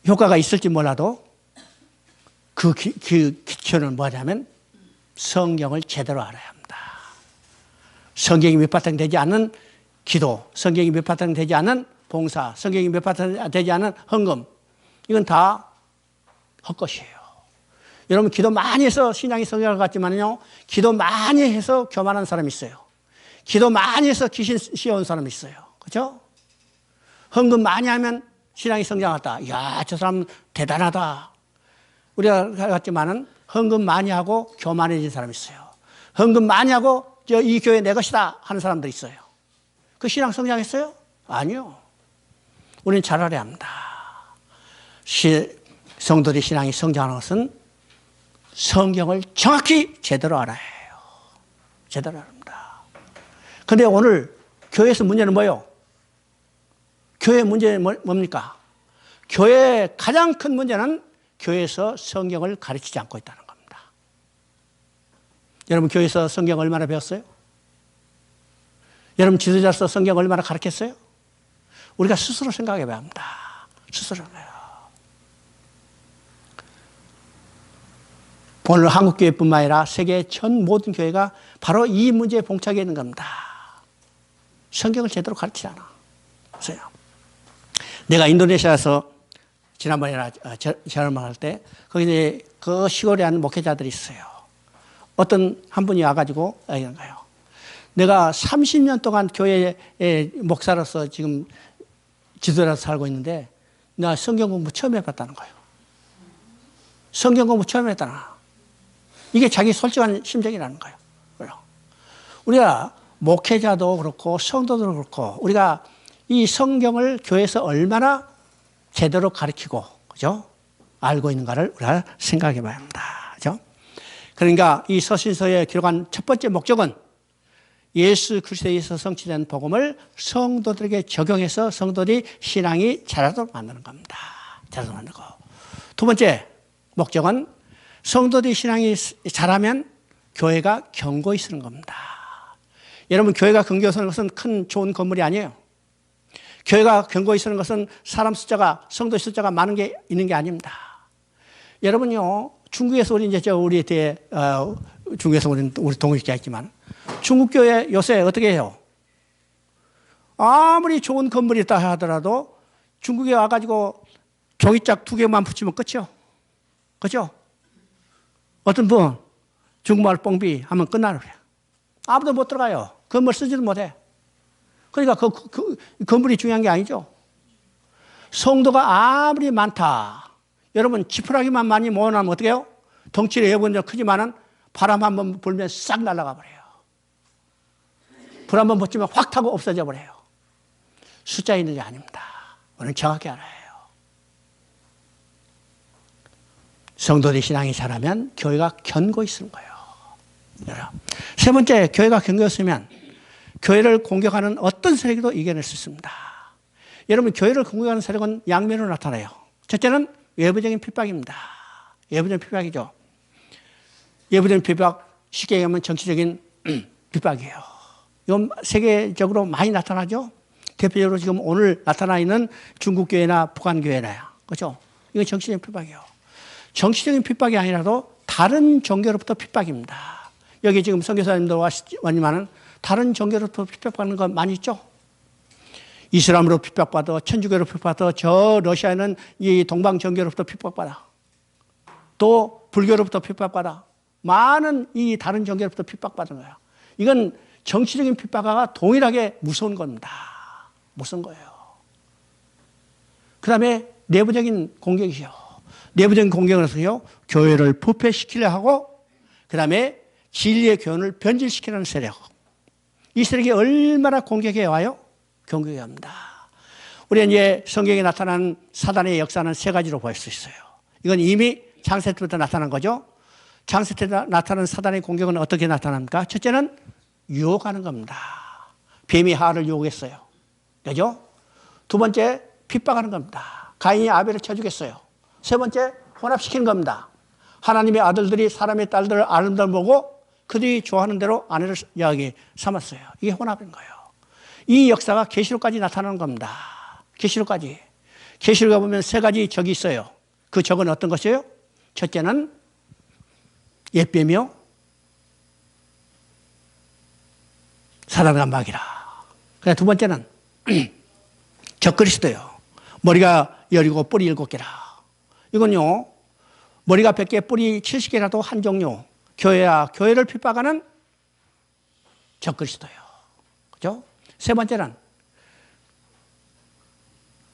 S1: 효과가 있을지 몰라도 그 기초는 뭐냐면 성경을 제대로 알아야 합니다. 성경이 밑바탕되지 않은 기도, 성경이 밑바탕되지 않은 봉사, 성경이 밑바탕되지 않은 헌금, 이건 다 헛것이에요. 여러분 기도 많이 해서 신앙이 성장할 것 같지만요, 기도 많이 해서 교만한 사람이 있어요. 기도 많이 해서 귀신 씌워온 사람이 있어요. 그렇죠? 헌금 많이 하면 신앙이 성장했다. 이야, 저 사람 대단하다. 우리가 같지만은 헌금 많이 하고 교만해진 사람이 있어요. 헌금 많이 하고 이 교회 내 것이다 하는 사람도 있어요. 그 신앙 성장했어요? 아니요. 우리는 잘 알아야 합니다. 성도들의 신앙이 성장하는 것은 성경을 정확히 제대로 알아야 해요. 제대로 합니다. 그런데 오늘 교회에서 문제는 뭐예요? 교회 문제는 뭡니까? 교회의 가장 큰 문제는 교회에서 성경을 가르치지 않고 있다는 겁니다. 여러분 교회에서 성경 얼마나 배웠어요? 여러분 지도자로서 성경 얼마나 가르쳤어요? 우리가 스스로 생각해 봐야 합니다. 스스로 해요. 오늘 한국교회뿐만 아니라 세계 전 모든 교회가 바로 이 문제에 봉착해 있는 겁니다. 성경을 제대로 가르치지 않아. 그래서요. 내가 인도네시아에서 지난번에 전화를 할 때 거기 이제 그 시골에 하는 목회자들이 있어요. 어떤 한 분이 와가지고 이런 거예요. 내가 30년 동안 교회의 목사로서 지금 지도자로서 살고 있는데 나 성경 공부 처음 해봤다는 거예요. 성경 공부 처음 했다나. 이게 자기 솔직한 심정이라는 거예요. 우리가 목회자도 그렇고 성도도 그렇고 우리가 이 성경을 교회에서 얼마나 제대로 가르치고 그죠? 알고 있는가를 우리가 생각해 봐야 합니다. 그죠? 그러니까 이 서신서에 기록한 첫 번째 목적은 예수 그리스도에서 성취된 복음을 성도들에게 적용해서 성도들이 신앙이 자라도록 만드는 겁니다. 자라도록 만드는 거. 두 번째 목적은 성도들이 신앙이 자라면 교회가 견고히 서는 겁니다. 여러분 교회가 견고히 서는 것은 큰 좋은 건물이 아니에요. 교회가 견고히 서는 것은 사람 숫자가 성도 숫자가 많은 게 있는 게 아닙니다. 여러분요 중국에서 우리 이제 우리 뒤에 중국에서 우리 동역자 있지만 중국 교회 요새 어떻게 해요? 아무리 좋은 건물이 있다 하더라도 중국에 와가지고 종이짝 2개만 붙이면 끝이요. 그죠? 어떤 분 중국말 뻥비 하면 끝나는 거예요. 아무도 못 들어가요. 건물 쓰지도 못해. 그러니까 그 건물이 중요한 게 아니죠. 성도가 아무리 많다. 여러분 지푸라기만 많이 모아놓으면 어떻게 해요? 덩치를 해본 적 크지만은 바람 한번 불면 싹 날아가 버려요. 불 한번 붙이면 확 타고 없어져 버려요. 숫자 있는 게 아닙니다. 오늘 정확히 알아야 해요. 성도들의 신앙이 자라면 교회가 견고히 서는 거예요. 세 번째, 교회가 견고히 서면 교회를 공격하는 어떤 세력도 이겨낼 수 있습니다. 여러분 교회를 공격하는 세력은 양면으로 나타나요. 첫째는 외부적인 핍박입니다. 외부적인 핍박이죠. 외부적인 핍박, 쉽게 얘기하면 정치적인 핍박이에요. 이건 세계적으로 많이 나타나죠. 대표적으로 지금 오늘 나타나 있는 중국 교회나 북한 교회나요. 그렇죠? 이건 정치적인 핍박이에요. 정치적인 핍박이 아니라도 다른 종교로부터 핍박입니다. 여기 지금 선교사님도 왔지만은 다른 종교로부터 핍박받는 거 많이 있죠. 이슬람으로 핍박받아, 천주교로 핍박받아, 저 러시아는 이 동방 종교로부터 핍박받아, 또 불교로부터 핍박받아, 많은 이 다른 종교로부터 핍박받은 거예요. 이건 정치적인 핍박과 동일하게 무서운 겁니다. 무서운 거예요. 그 다음에 내부적인 공격이요. 내부적인 공격은 어떻게요? 교회를 부패시키려 하고, 그 다음에 진리의 교훈을 변질시키는 세력. 이 세력이 얼마나 공격해 와요? 공격해 옵니다. 우리는 이제 성경에 나타난 사단의 역사는 세 가지로 볼 수 있어요. 이건 이미 창세 때부터 나타난 거죠. 창세 때 나타난 사단의 공격은 어떻게 나타납니까? 첫째는 유혹하는 겁니다. 뱀이 하와를 유혹했어요. 그죠? 두 번째, 핍박하는 겁니다. 가인이 아벨을 쳐 죽였어요. 세 번째, 혼합시키는 겁니다. 하나님의 아들들이 사람의 딸들을 아름다움 보고 그들이 좋아하는 대로 아내를 여기 삼았어요. 이게 혼합인 거예요. 이 역사가 계시록까지 나타나는 겁니다. 계시록까지. 계시록에 보면 세 가지 적이 있어요. 그 적은 어떤 것이에요? 첫째는 옛뱀이요, 사단과 마귀라. 그래 두 번째는 적그리스도요. 머리가 17, 뿔이 7개라. 이건요, 머리가 100개, 뿔이 70개라도 한 종류. 교회를 핍박하는 적그리스도요. 그죠? 세 번째는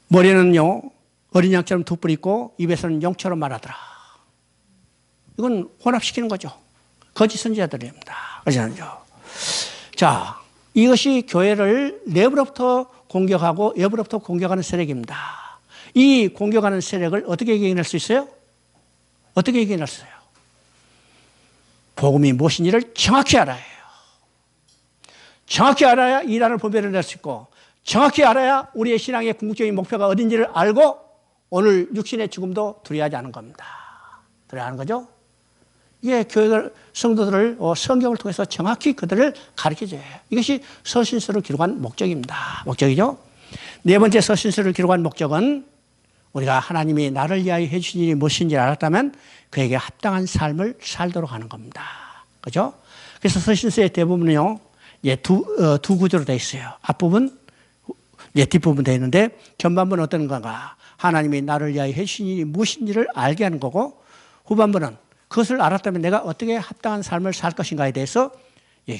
S1: 머리는요, 어린 양처럼 두 뿔 있고 입에서는 용처럼 말하더라. 이건 혼합시키는 거죠. 거짓 선지자들입니다. 자, 이것이 교회를 내부로부터 공격하고 외부로부터 공격하는 세력입니다. 이 공격하는 세력을 어떻게 이겨낼 수 있어요? 어떻게 이겨낼 수 있어요? 복음이 무엇인지를 정확히 알아야 해요. 정확히 알아야 이란을 분별을 낼 수 있고, 정확히 알아야 우리의 신앙의 궁극적인 목표가 어딘지를 알고 오늘 육신의 죽음도 두려워하지 않은 겁니다. 두려워하는 거죠? 이게 교회 성도들을 성경을 통해서 정확히 그들을 가르쳐줘야 해요. 이것이 서신서를 기록한 목적입니다. 목적이죠. 네 번째 서신서를 기록한 목적은 우리가 하나님이 나를 위하여 해주신 일이 무엇인지 알았다면 그에게 합당한 삶을 살도록 하는 겁니다. 그죠? 그래서 서신서의 대부분은요, 두 구조로 되어 있어요. 앞부분, 뒷부분 되어 있는데, 전반부는 어떤 건가? 하나님이 나를 위하여 해주신 일이 무엇인지를 알게 하는 거고, 후반부는 그것을 알았다면 내가 어떻게 합당한 삶을 살 것인가에 대해서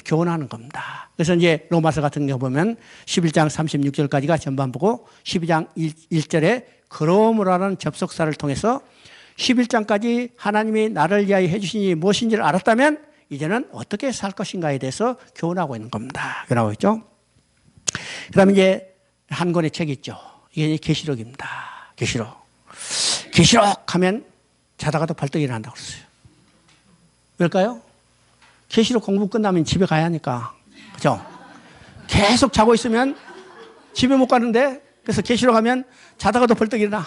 S1: 교훈하는 겁니다. 그래서 이제 로마서 같은 경우 보면 11장 36절까지가 전반부고 12장 1절에 그러므로라는 접속사를 통해서 11장까지 하나님이 나를 위하여 해주신 일이 무엇인지를 알았다면 이제는 어떻게 살 것인가에 대해서 교훈하고 있는 겁니다. 교훈하고 있죠. 그 다음에 이제 한 권의 책이 있죠. 이게 계시록입니다. 계시록 하면 자다가도 벌떡 일어난다고 그랬어요. 왜일까요? 계시록 공부 끝나면 집에 가야 하니까. 그죠? 계속 자고 있으면 집에 못 가는데, 그래서 계시록 하면 자다가도 벌떡 일어나.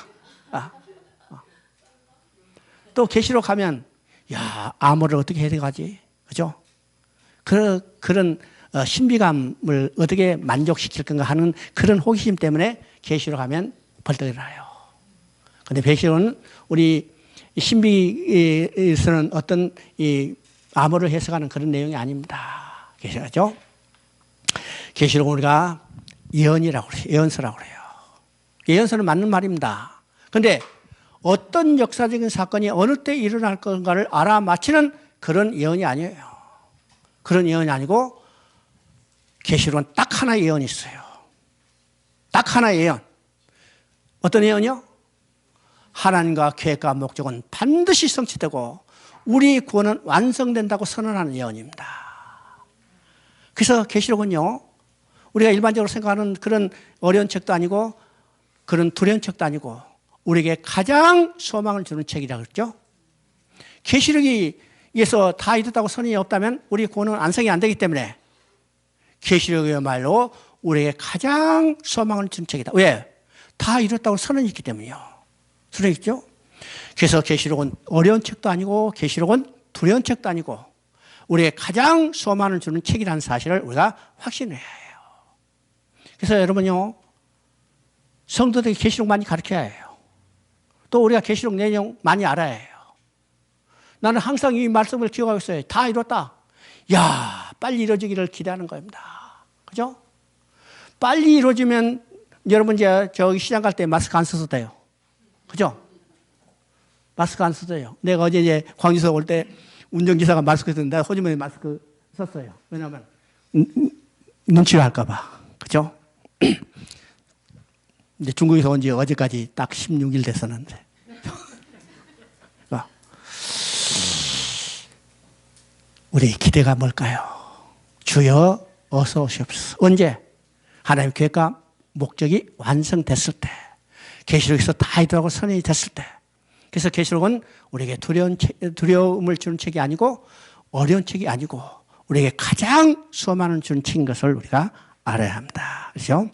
S1: 또 계시록 하면, 야, 암호를 어떻게 해야 되가지? 그죠? 그런 신비감을 어떻게 만족시킬 건가 하는 그런 호기심 때문에 계시록 하면 벌떡 일어나요. 근데 계시록은 우리 신비에서는 어떤 이 암호를 해석하는 그런 내용이 아닙니다. 계시록이죠? 계시록은 우리가 예언이라고 그래요. 예언서라고 그래요. 예언서는 맞는 말입니다. 그런데 어떤 역사적인 사건이 어느 때 일어날 건가를 알아맞히는 그런 예언이 아니에요. 그런 예언이 아니고 계시록은 딱 하나의 예언이 있어요. 딱 하나의 예언. 어떤 예언이요? 하나님과 계획과 목적은 반드시 성취되고 우리 구원은 완성된다고 선언하는 예언입니다. 그래서 계시록은요, 우리가 일반적으로 생각하는 그런 어려운 책도 아니고 그런 두려운 책도 아니고 우리에게 가장 소망을 주는 책이라고 그랬죠. 계시록에서 다 이뤘다고 선언이 없다면 우리 구원은 완성이 안 되기 때문에 계시록이야말로 우리에게 가장 소망을 주는 책이다. 왜? 다 이뤘다고 선언이 있기 때문이요. 선언이 있죠. 그래서 계시록은 어려운 책도 아니고 계시록은 두려운 책도 아니고 우리에게 가장 소망을 주는 책이라는 사실을 우리가 확신해야 해요. 그래서 여러분요, 성도들에게 계시록 많이 가르쳐야 해요. 또 우리가 계시록 내용 많이 알아야 해요. 나는 항상 이 말씀을 기억하고 있어요. 다 이뤘다. 야, 빨리 이루어지기를 기대하는 겁니다. 그죠? 빨리 이루어지면 여러분 이제 저기 시장 갈 때 마스크 안 써도 돼요. 그죠? 마스크 안 써도 돼요. 내가 어제 이제 광주에서 올 때 운전기사가 마스크 썼는데 호주머니에 마스크 썼어요. 왜냐하면 눈치를 할까봐. 그죠? 이제 중국에서 온 지 어제까지 딱 16일 됐었는데. 우리 기대가 뭘까요? 주여 어서 오시옵소서. 언제? 하나님의 계획과 목적이 완성됐을 때, 계시록에서 다 이루라고 선언이 됐을 때. 그래서 계시록은 우리에게 두려움을 주는 책이 아니고 어려운 책이 아니고 우리에게 가장 소망을 주는 책인 것을 우리가 알아야 합니다. 그렇죠?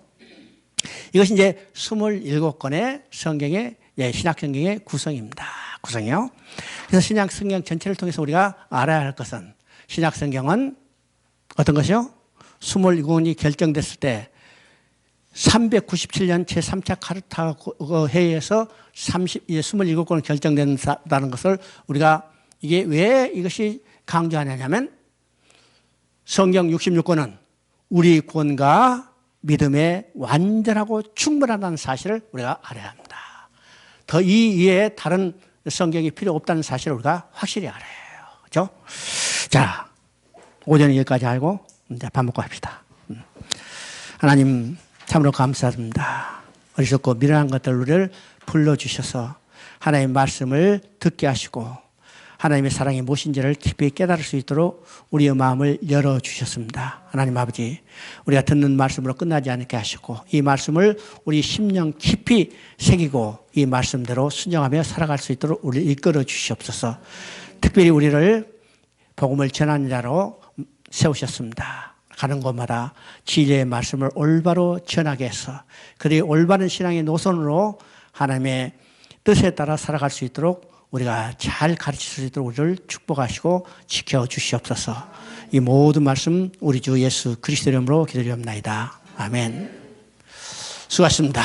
S1: 이것이 이제 27권의 성경의, 신약 성경의 구성입니다. 구성이요. 그래서 신약 성경 전체를 통해서 우리가 알아야 할 것은 신약 성경은 어떤 것이요? 27권이 결정됐을 때 397년 제3차 카르타고 회의에서 27권을 결정된다는 것을 우리가 이게 왜 이것이 강조하냐면 성경 66권은 우리 구원과 믿음에 완전하고 충분하다는 사실을 우리가 알아야 합니다. 더 이 이외에 다른 성경이 필요 없다는 사실을 우리가 확실히 알아야 해요. 그렇죠? 자, 오전에 여기까지 알고 이제 밥 먹고 합시다. 하나님 참으로 감사합니다. 어리석고 미련한 것들을 불러주셔서 하나님의 말씀을 듣게 하시고 하나님의 사랑이 무엇인지를 깊이 깨달을 수 있도록 우리의 마음을 열어주셨습니다. 하나님 아버지, 우리가 듣는 말씀으로 끝나지 않게 하시고 이 말씀을 우리 심령 깊이 새기고 이 말씀대로 순종하며 살아갈 수 있도록 우리를 이끌어 주시옵소서. 특별히 우리를 복음을 전하는 자로 세우셨습니다. 가는 곳마다 진리의 말씀을 올바로 전하게 해서 그들이 올바른 신앙의 노선으로 하나님의 뜻에 따라 살아갈 수 있도록 우리가 잘 가르칠 수 있도록 우리를 축복하시고 지켜주시옵소서. 이 모든 말씀 우리 주 예수 그리스도 이름으로 기도드리옵나이다. 아멘. 수고하셨습니다.